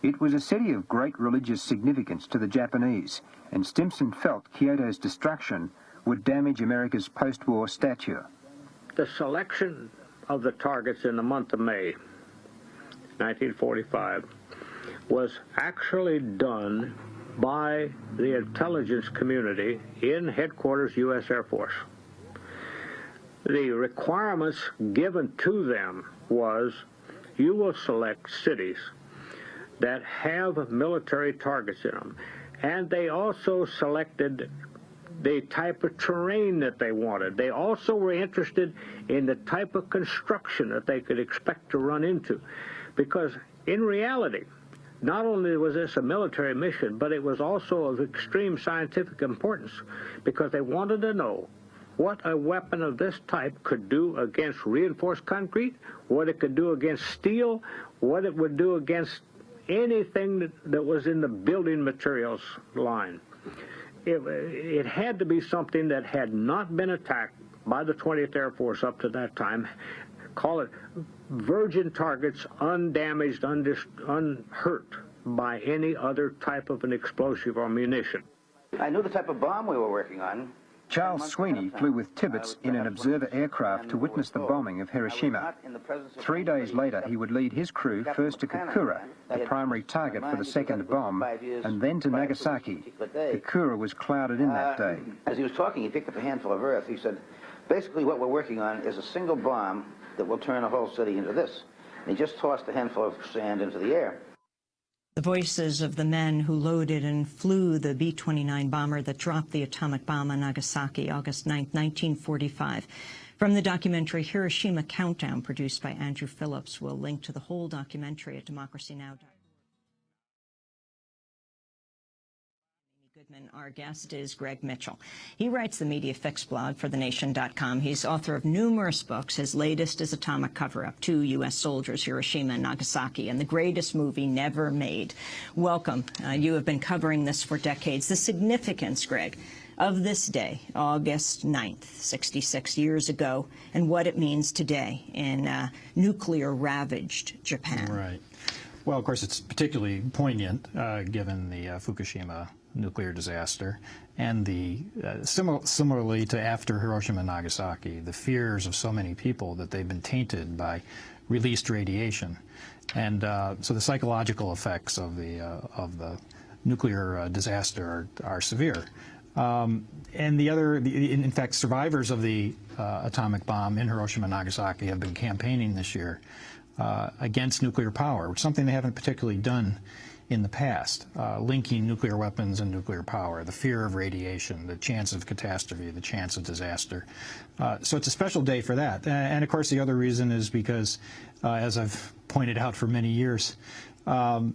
It was a city of great religious significance to the Japanese, and Stimson felt Kyoto's destruction would damage America's post-war stature. The selection of the targets in the month of May 1945 was actually done by the intelligence community in headquarters U.S. Air Force. The requirements given to them was, you will select cities that have military targets in them, and they also selected the type of terrain that they wanted. They also were interested in the type of construction that they could expect to run into, because in reality, not only was this a military mission, but it was also of extreme scientific importance, because they wanted to know what a weapon of this type could do against reinforced concrete, what it could do against steel, what it would do against anything that was in the building materials line. It had to be something that had not been attacked by the 20th Air Force up to that time. Call it virgin targets, undamaged, unhurt by any other type of an explosive or munition. I knew the type of bomb we were working on. Charles Sweeney flew with Tibbets in an observer aircraft to witness the bombing of Hiroshima. 3 days later, he would lead his crew first to Kakure, the primary target for the second bomb, and then to Nagasaki. Kakure was clouded in that day. As he was talking, he picked up a handful of earth. He said, basically what we're working on is a single bomb that will turn a whole city into this. And he just tossed a handful of sand into the air. The voices of the men who loaded and flew the B-29 bomber that dropped the atomic bomb on Nagasaki, August 9, 1945. From the documentary Hiroshima Countdown, produced by Andrew Phillips. We'll link to the whole documentary at democracynow.org. Our guest is Greg Mitchell. He writes the Media Fix blog for thenation.com. He's author of numerous books. His latest is Atomic Cover-Up, 2 U.S. Soldiers, Hiroshima and Nagasaki, and the greatest movie never made. Welcome. You have been covering this for decades. The significance, Greg, of this day, August 9th, 66 years ago, and what it means today in nuclear-ravaged Japan. Right. Well, of course, it's particularly poignant given the Fukushima nuclear disaster, and the similarly to after Hiroshima and Nagasaki, the fears of so many people that they've been tainted by released radiation, and so the psychological effects of the nuclear disaster are severe. And in fact, survivors of the atomic bomb in Hiroshima and Nagasaki have been campaigning this year against nuclear power, which is something they haven't particularly done in the past, linking nuclear weapons and nuclear power, the fear of radiation, the chance of catastrophe, the chance of disaster. So it's a special day for that. And of course, the other reason is because, as I've pointed out for many years, the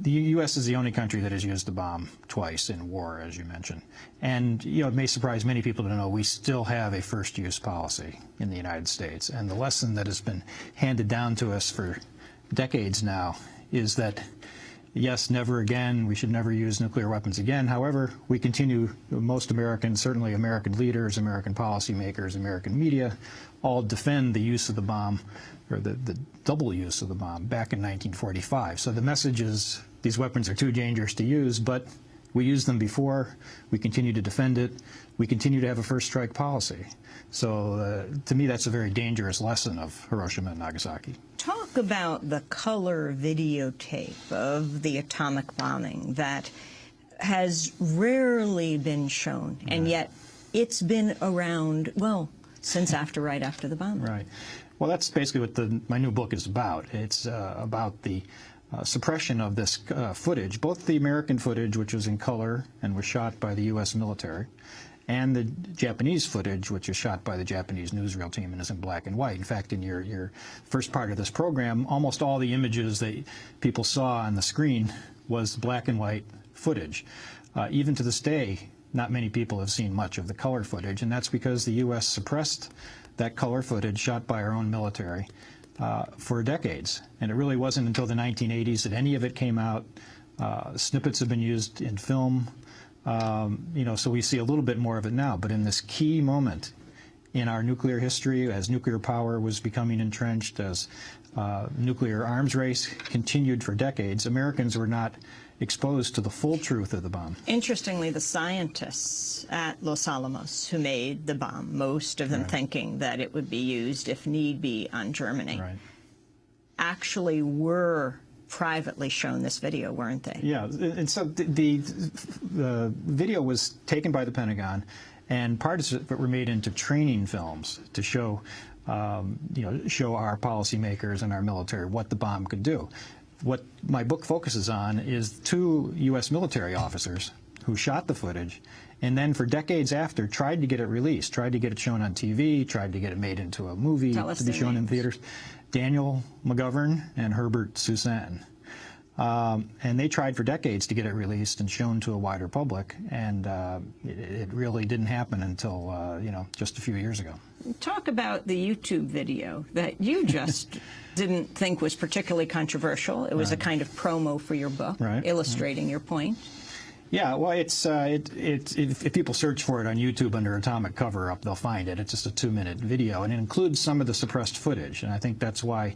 U.S. is the only country that has used the bomb twice in war, as you mentioned. And, it may surprise many people to know we still have a first-use policy in the United States. And the lesson that has been handed down to us for decades now is that, yes, never again, we should never use nuclear weapons again. However, we continue, most Americans, certainly American leaders, American policymakers, American media, all defend the use of the bomb, or the double use of the bomb, back in 1945. So the message is these weapons are too dangerous to use, but we used them before, we continue to defend it, we continue to have a first strike policy. So to me, that's a very dangerous lesson of Hiroshima and Nagasaki. Talk about the color videotape of the atomic bombing that has rarely been shown, and yet it's been around, well, since right after the bombing. Right. Well, that's basically what my new book is about. It's about the suppression of this footage, both the American footage, which was in color and was shot by the U.S. military, and the Japanese footage, which is shot by the Japanese newsreel team and is in black and white. In fact, in your first part of this program, almost all the images that people saw on the screen was black and white footage. Even to this day, not many people have seen much of the color footage, and that's because the U.S. suppressed that color footage shot by our own military for decades. And it really wasn't until the 1980s that any of it came out. Snippets have been used in film, so we see a little bit more of it now. But in this key moment in our nuclear history, as nuclear power was becoming entrenched, as nuclear arms race continued for decades, Americans were not exposed to the full truth of the bomb. Interestingly, the scientists at Los Alamos who made the bomb, most of them thinking that it would be used, if need be, on Germany, actually were privately shown this video, weren't they? Yeah, and so the video was taken by the Pentagon, and parts of it were made into training films to show, show our policymakers and our military what the bomb could do. What my book focuses on is 2 U.S. military officers who shot the footage and then for decades after tried to get it released, tried to get it shown on TV, tried to get it made into a movie to be shown in theaters. Daniel McGovern and Herbert Susan. And they tried for decades to get it released and shown to a wider public, and it really didn't happen until, just a few years ago. Talk about the YouTube video that you just didn't think was particularly controversial. It was a kind of promo for your book, illustrating your point. Yeah, well, if people search for it on YouTube under Atomic Cover-Up, they'll find it. It's just a 2-minute video, and it includes some of the suppressed footage. And I think that's why,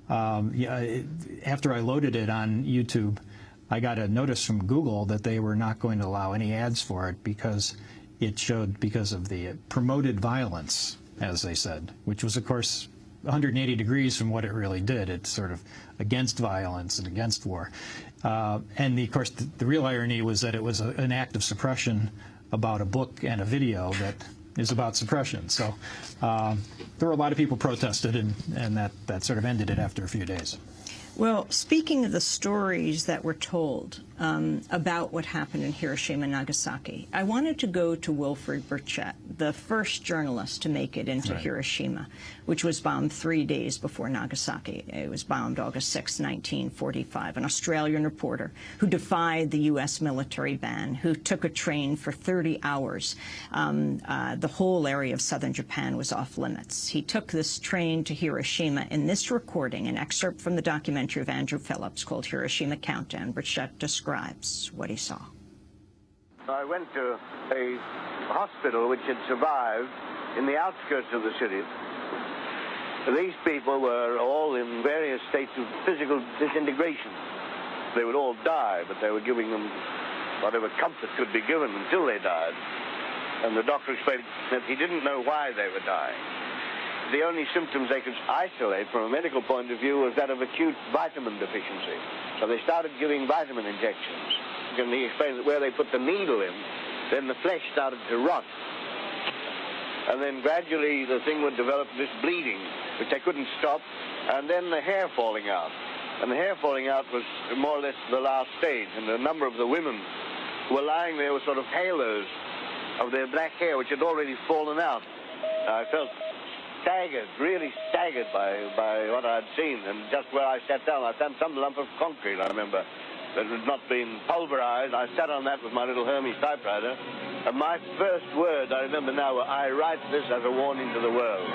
after I loaded it on YouTube, I got a notice from Google that they were not going to allow any ads for it because it showed, because of the promoted violence, as they said, which was, of course, 180 degrees from what it really did. It's sort of against violence and against war. And of course, the real irony was that it was an act of suppression about a book and a video that is about suppression. So there were a lot of people protested, and that sort of ended it after a few days. Well, speaking of the stories that were told about what happened in Hiroshima and Nagasaki, I wanted to go to Wilfred Burchett, the first journalist to make it into Hiroshima, which was bombed 3 days before Nagasaki. It was bombed August 6, 1945, an Australian reporter who defied the U.S. military ban, who took a train for 30 hours. The whole area of southern Japan was off limits. He took this train to Hiroshima. In this recording, an excerpt from the documentary of Andrew Phillips called Hiroshima Countdown, Burchett describes what he saw. I went to a hospital which had survived in the outskirts of the city. These people were all in various states of physical disintegration. They would all die, but they were giving them whatever comfort could be given until they died. And the doctor explained that he didn't know why they were dying. The only symptoms they could isolate from a medical point of view was that of acute vitamin deficiency. So they started giving vitamin injections. And he explained that where they put the needle in, then the flesh started to rot. And then gradually the thing would develop this bleeding, which they couldn't stop, and then the hair falling out. And the hair falling out was more or less the last stage, and a number of the women who were lying there with sort of halos of their black hair, which had already fallen out. I felt staggered, really staggered by what I had seen. And just where I sat down, I found some lump of concrete, I remember, that had not been pulverized. I sat on that with my little Hermes typewriter. And my first words, I remember now, were, "I write this as a warning to the world."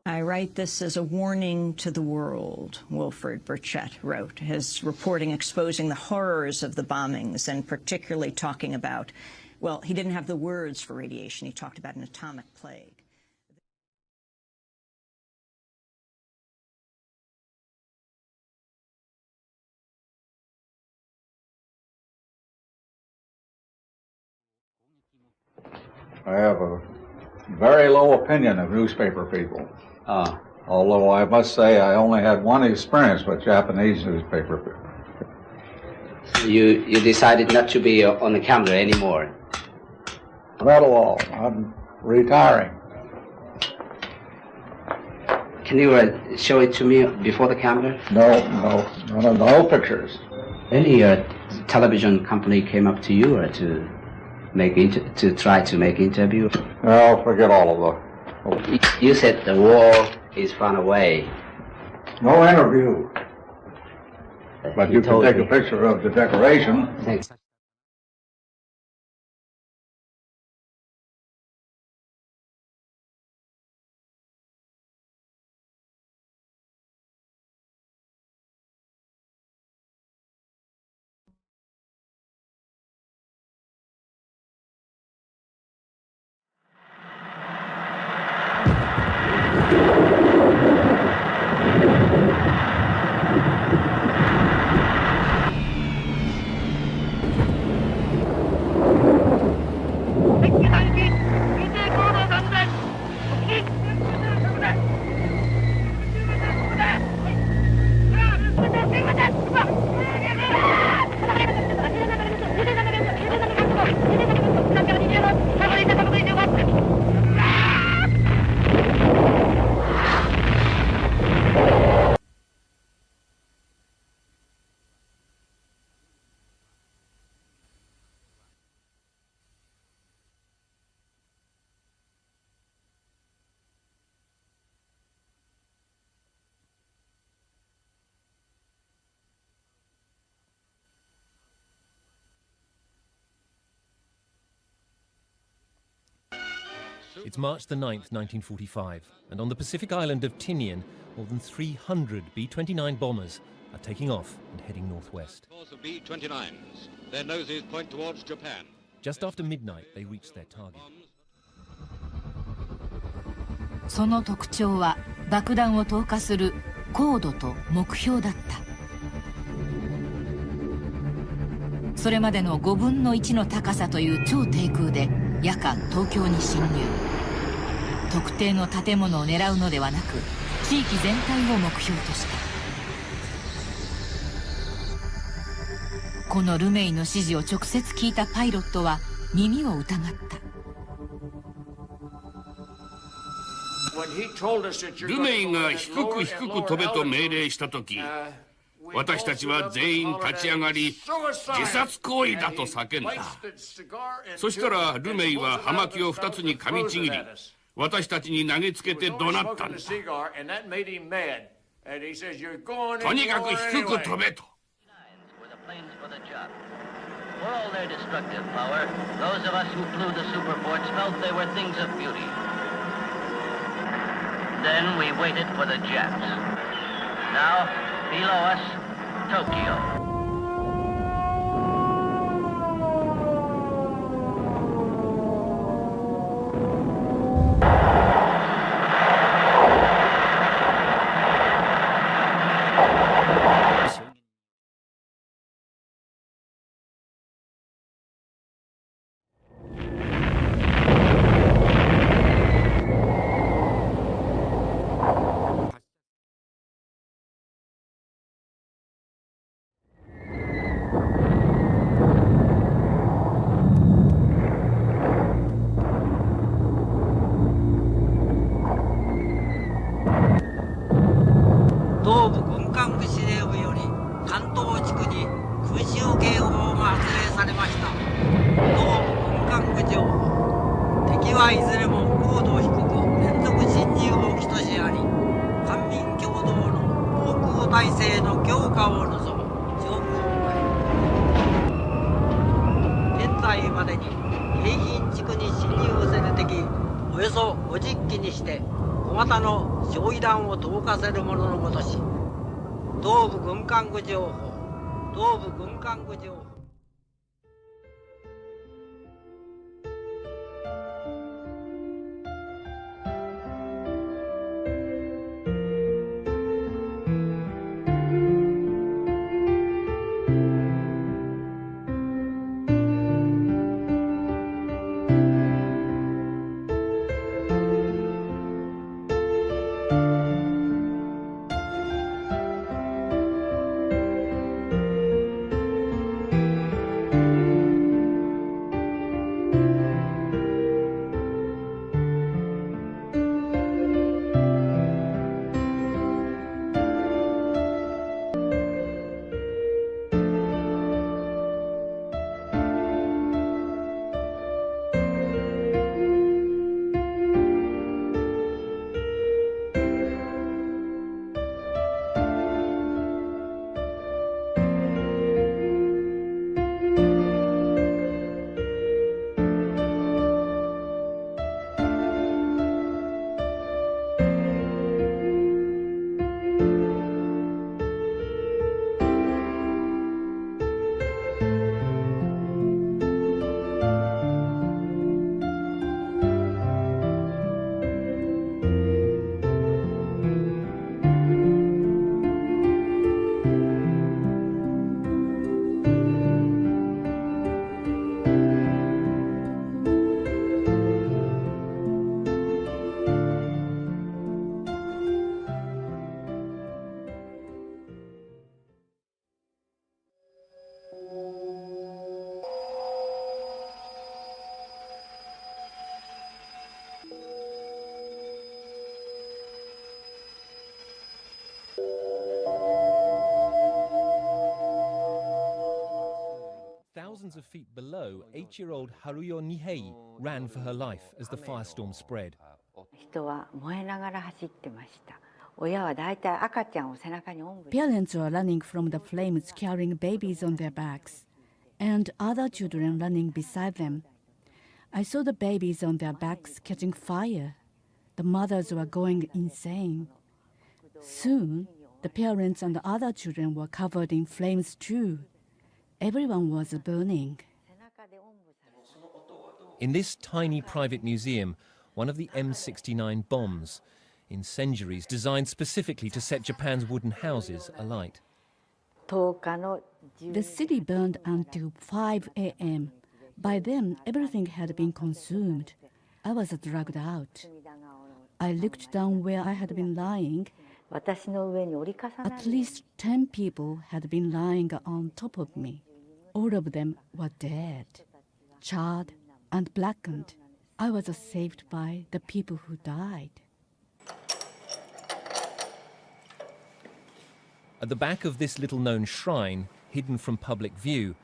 I write this as a warning to the world, Wilfred Burchett wrote, his reporting exposing the horrors of the bombings and particularly talking about, well, he didn't have the words for radiation. He talked about an atomic plague. I have a very low opinion of newspaper people. Although I must say I only had one experience with Japanese newspaper people. You decided not to be on the camera anymore? Not at all. I'm retiring. Can you show it to me before the camera? No pictures. Any television company came up to you or to try to make interview? No, forget all of them. You said the war is far away. No interview. But you can take a picture of the decoration. Thanks. It's March the 9th, 1945, and on the Pacific island of Tinian, more than 300 B-29 bombers are taking off and heading northwest. Of B-29s. Their noses point towards Japan. Just after midnight, they reach their target. その特徴は爆弾を投下する高度と目標だった。それまでの5分の1の高さという超低空で夜間東京に侵入。特定の建物を狙うのではなく地域全体を目標とした。このルメイの指示を直接聞いたパイロットは耳を疑った。ルメイが低く低く飛べと命令した時、私たちは全員立ち上がり自殺行為だと叫んだ。そしたらルメイは葉巻を2つに噛みちぎり私たちに投げつけて怒鳴ったんだ。とにかく低く飛べと。For all their destructive power, those of us who flew the superforts felt they were things of beauty. Then we waited for the Japs. Now, below us, Tokyo. Thousands of feet below, 8-year-old Haruyo Nihei ran for her life as the firestorm spread. Parents were running from the flames carrying babies on their backs, and other children running beside them. I saw the babies on their backs catching fire. The mothers were going insane. Soon, the parents and the other children were covered in flames too. Everyone was burning. In this tiny private museum, one of the M69 bombs, incendiaries designed specifically to set Japan's wooden houses alight. The city burned until 5 a.m. By then, everything had been consumed. I was dragged out. I looked down where I had been lying. At least 10 people had been lying on top of me. All of them were dead, charred and blackened. I was saved by the people who died. At the back of this little-known shrine, hidden from public view,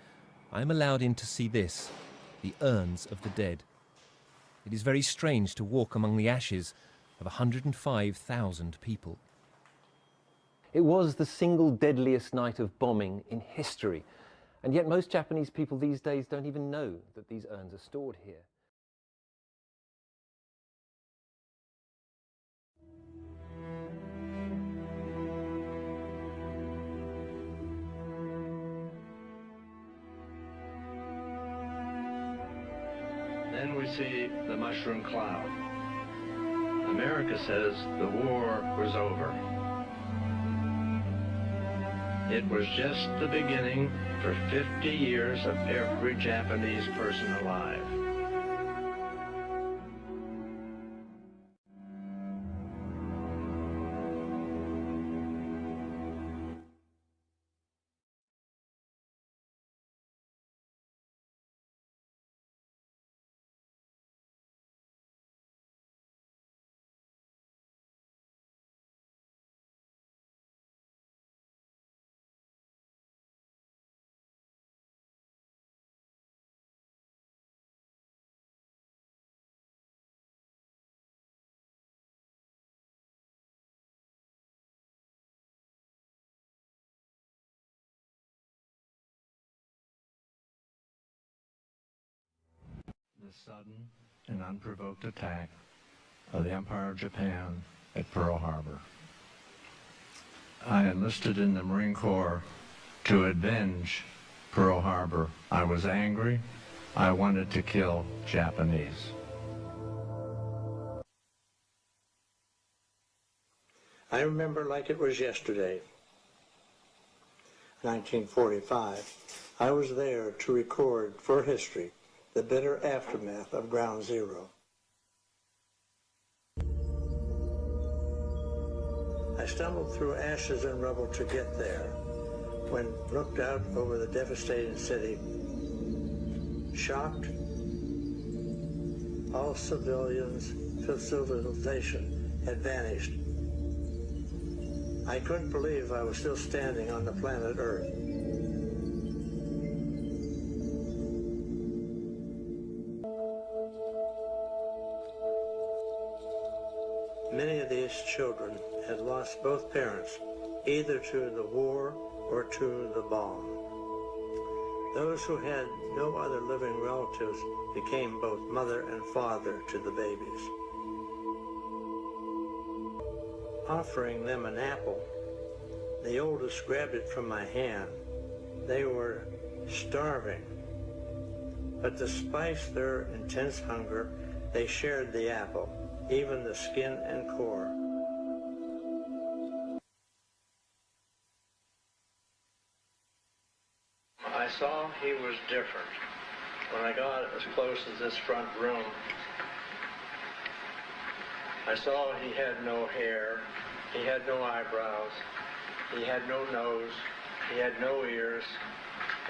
I am allowed in to see this, the urns of the dead. It is very strange to walk among the ashes of 105,000 people. It was the single deadliest night of bombing in history, and yet most Japanese people these days don't even know that these urns are stored here. Then we see the mushroom cloud. America says the war was over. It was just the beginning for 50 years of every Japanese person alive. The sudden and unprovoked attack of the Empire of Japan at Pearl Harbor. I enlisted in the Marine Corps to avenge Pearl Harbor. I was angry. I wanted to kill Japanese. I remember like it was yesterday, 1945. I was there to record for history the bitter aftermath of Ground Zero. I stumbled through ashes and rubble to get there. When looked out over the devastating city, shocked, all civilization had vanished. I couldn't believe I was still standing on the planet Earth. Many of these children had lost both parents, either to the war or to the bomb. Those who had no other living relatives became both mother and father to the babies. Offering them an apple, the oldest grabbed it from my hand. They were starving, but despite their intense hunger, they shared the apple, even the skin and core. I saw he was different. When I got as close as this front room, I saw he had no hair, he had no eyebrows, he had no nose, he had no ears,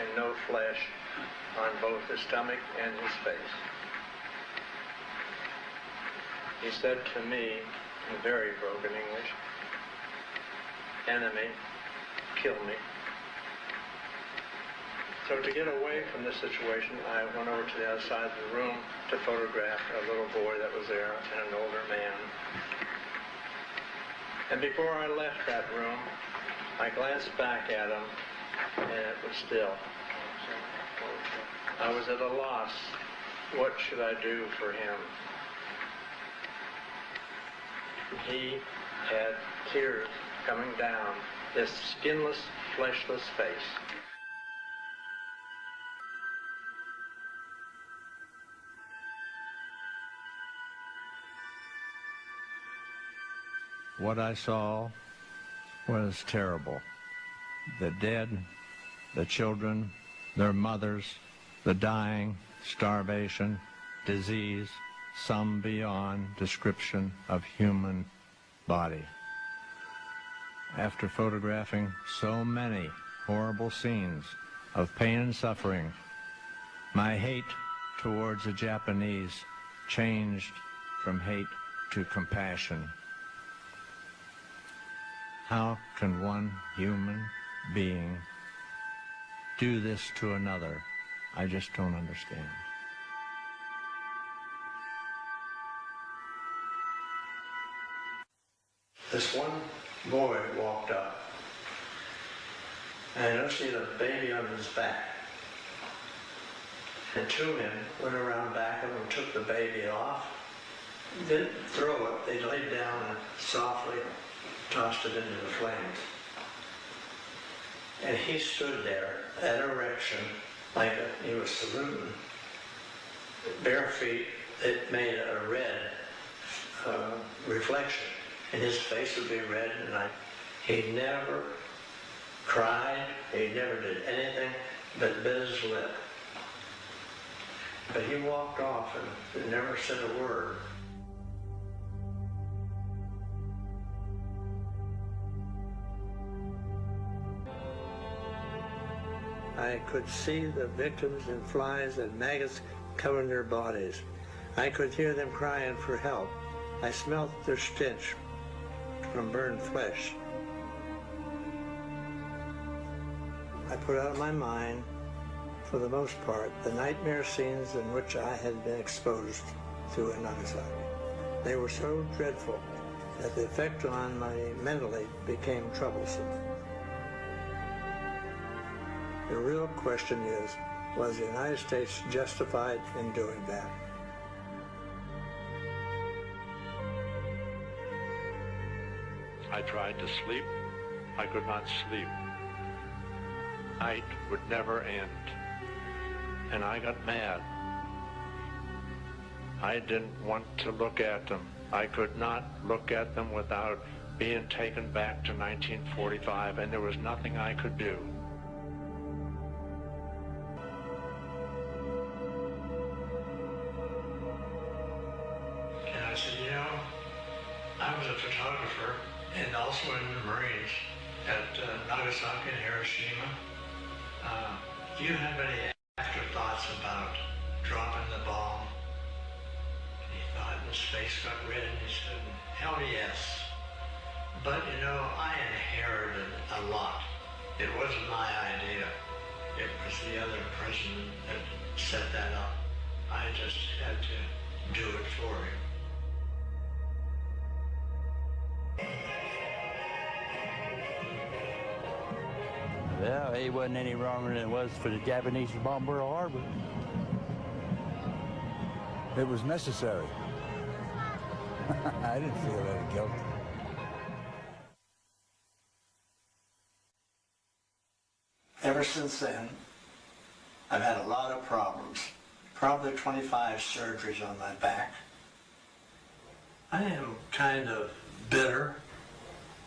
and no flesh on both his stomach and his face. He said to me in very broken English, "Enemy, kill me." So to get away from this situation, I went over to the other side of the room to photograph a little boy that was there and an older man. And before I left that room, I glanced back at him, and it was still. I was at a loss What should I do for him? He had tears coming down his skinless, fleshless face. What I saw was terrible. The dead, the children, their mothers, the dying, starvation, disease, some beyond description of human body. After photographing so many horrible scenes of pain and suffering, my hate towards the Japanese changed from hate to compassion. How can one human being do this to another? I just don't understand. This one boy walked up, and I noticed he had a baby on his back. And two men went around back of him, took the baby off, didn't throw it, they laid down and softly tossed it into the flames. And he stood there at erection, like he was saluting. Bare feet, it made a red reflection. And his face would be red, and he never cried, he never did anything but bit his lip. But he walked off and never said a word. I could see the victims and flies and maggots covering their bodies. I could hear them crying for help. I smelt their stench from burned flesh. I put out of my mind, for the most part, the nightmare scenes in which I had been exposed to in Nagasaki. They were so dreadful that the effect on me mentally became troublesome. The real question is, was the United States justified in doing that? I tried to sleep. I could not sleep. Night would never end. And I got mad. I didn't want to look at them. I could not look at them without being taken back to 1945, and there was nothing I could do. And I said, you know, I was a photographer and also in the Marines at Nagasaki and Hiroshima. Do you have any afterthoughts about dropping the bomb? And he thought, and his face got red, and he said, hell yes. But you know, I inherited a lot. It wasn't my idea. It was the other president that set that up. I just had to do it for him. Well, it wasn't any wronger than it was for the Japanese to bomb Pearl Harbor. It was necessary. I didn't feel any guilt. Ever since then, I've had a lot of problems. Probably 25 surgeries on my back. I am kind of bitter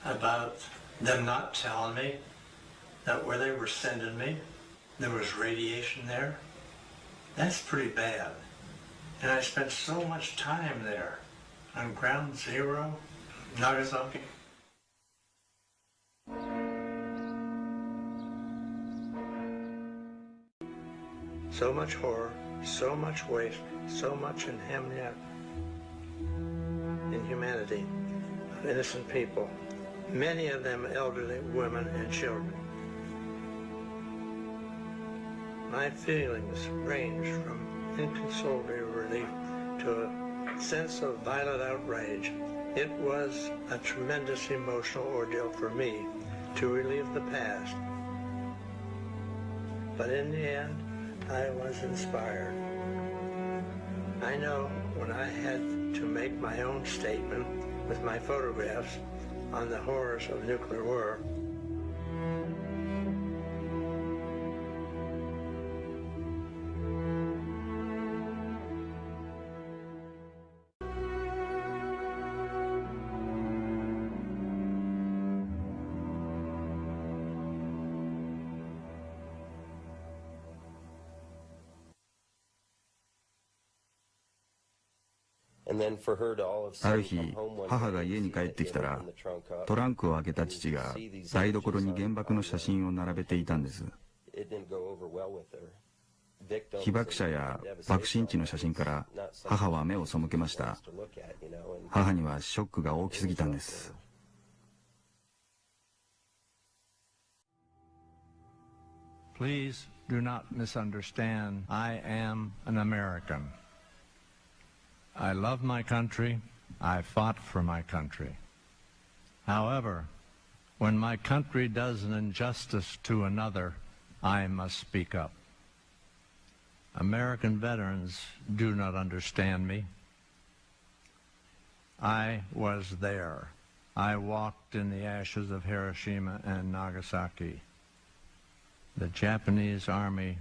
about them not telling me that where they were sending me, there was radiation there. That's pretty bad. And I spent so much time there on ground zero, Nagasaki. So much horror, so much waste, so much inhumanity of innocent people, many of them elderly women and children. My feelings range from inconsolable relief to a sense of violent outrage. It was a tremendous emotional ordeal for me to relive the past. But in the end, I was inspired. I know when I had to make my own statement with my photographs on the horrors of nuclear war,ある日、母が家に帰ってきたら、トランクを開けた父が台所に原爆の写真を並べていたんです。被爆者や爆心地の写真から母は目を背けました。母にはショックが大きすぎたんです。Please do not misunderstand. I am an American. I love my country. I fought for my country. However, when my country does an injustice to another, I must speak up. American veterans do not understand me. I was there. I walked in the ashes of Hiroshima and Nagasaki. The Japanese army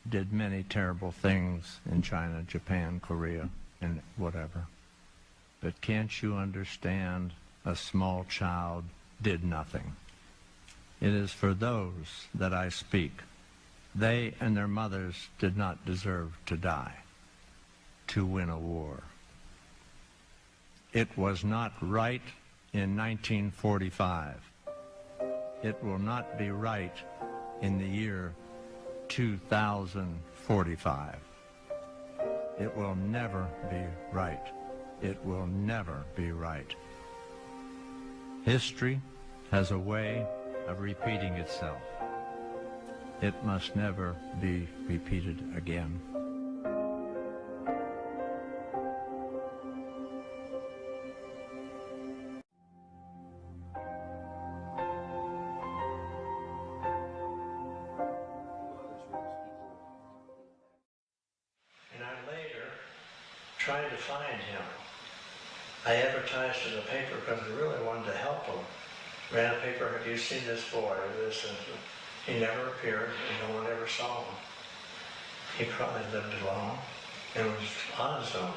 did many terrible things in China, Japan, Korea, and whatever. But can't you understand, a small child did nothing. It is for those that I speak. They and their mothers did not deserve to die, to win a war. It was not right in 1945. It will not be right in the year 2045. It will never be right. It will never be right. History has a way of repeating itself. It must never be repeated again. Trying to find him. I advertised in the paper because I really wanted to help him. Ran a paper, have you seen this boy? This and he never appeared and no one ever saw him. He probably lived alone and was on his own,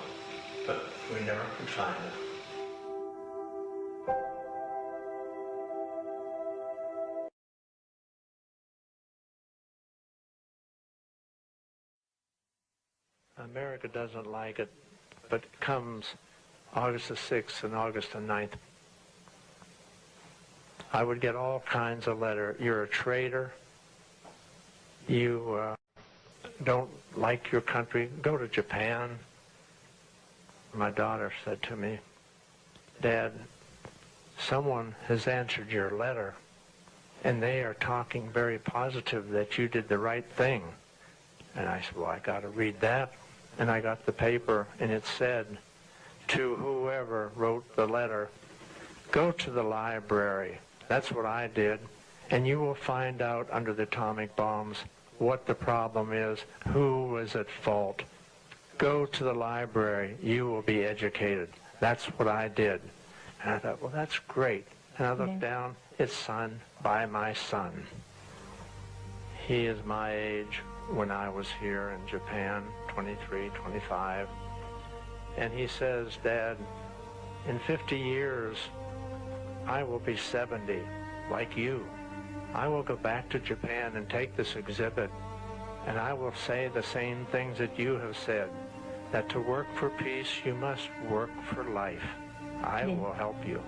but we never could find him. America doesn't like it, but it comes August the 6th and August the 9th. I would get all kinds of letters. You're a traitor. You don't like your country. Go to Japan. My daughter said to me, Dad, someone has answered your letter, and they are talking very positive that you did the right thing. And I said, well, I got to read that. And I got the paper, and it said, to whoever wrote the letter, go to the library. That's what I did. And you will find out under the atomic bombs what the problem is, who was at fault. Go to the library. You will be educated. That's what I did. And I thought, well, that's great. And I looked down. It's signed by my son. He is my age when I was here in Japan, 23, 25. And he says, Dad, in 50 years, I will be 70, like you. I will go back to Japan and take this exhibit, and I will say the same things that you have said, that to work for peace, you must work for life. I will help you.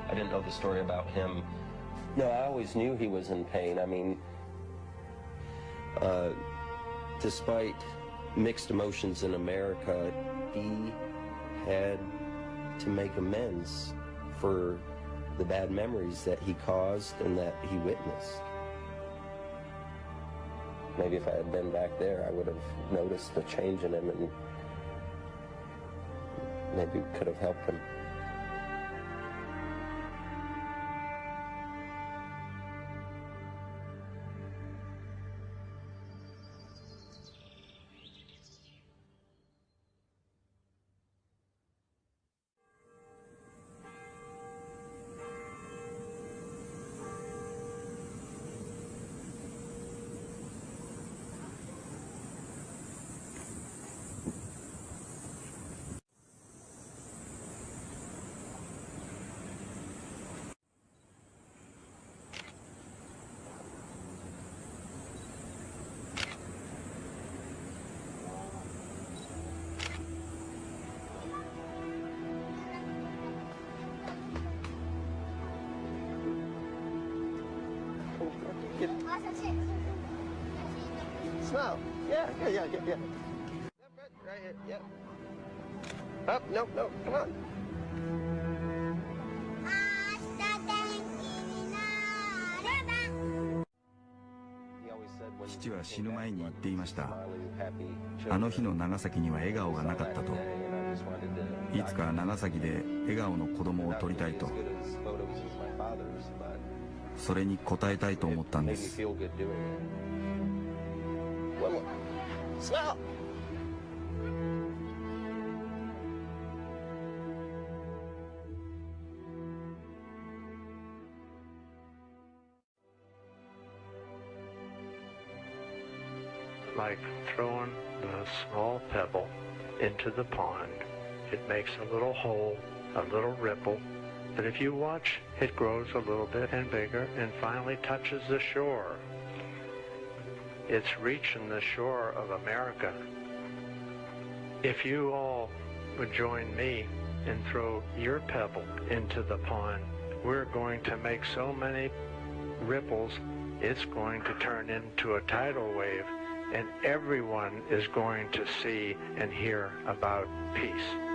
I didn't know the story about him. No, I always knew he was in pain. I mean, despite mixed emotions in America, he had to make amends for the bad memories that he caused and that he witnessed. Maybe if I had been back there, I would have noticed the change in him and maybe could have helped him. Smile. Yeah. Yep, right here. Yep. Up. No. Come on. 父は死ぬ前に言っていました。あの日の長崎には笑顔がなかったと。いつか長崎で笑顔の子供を撮りたいと。それに応えたいと思ったんです。Like throwing the small pebble into the pond. It makes a little hole, a little ripple, but if you watch, it grows a little bit and bigger and finally touches the shore. It's reaching the shore of America. If you all would join me and throw your pebble into the pond, we're going to make so many ripples, it's going to turn into a tidal wave, and everyone is going to see and hear about peace.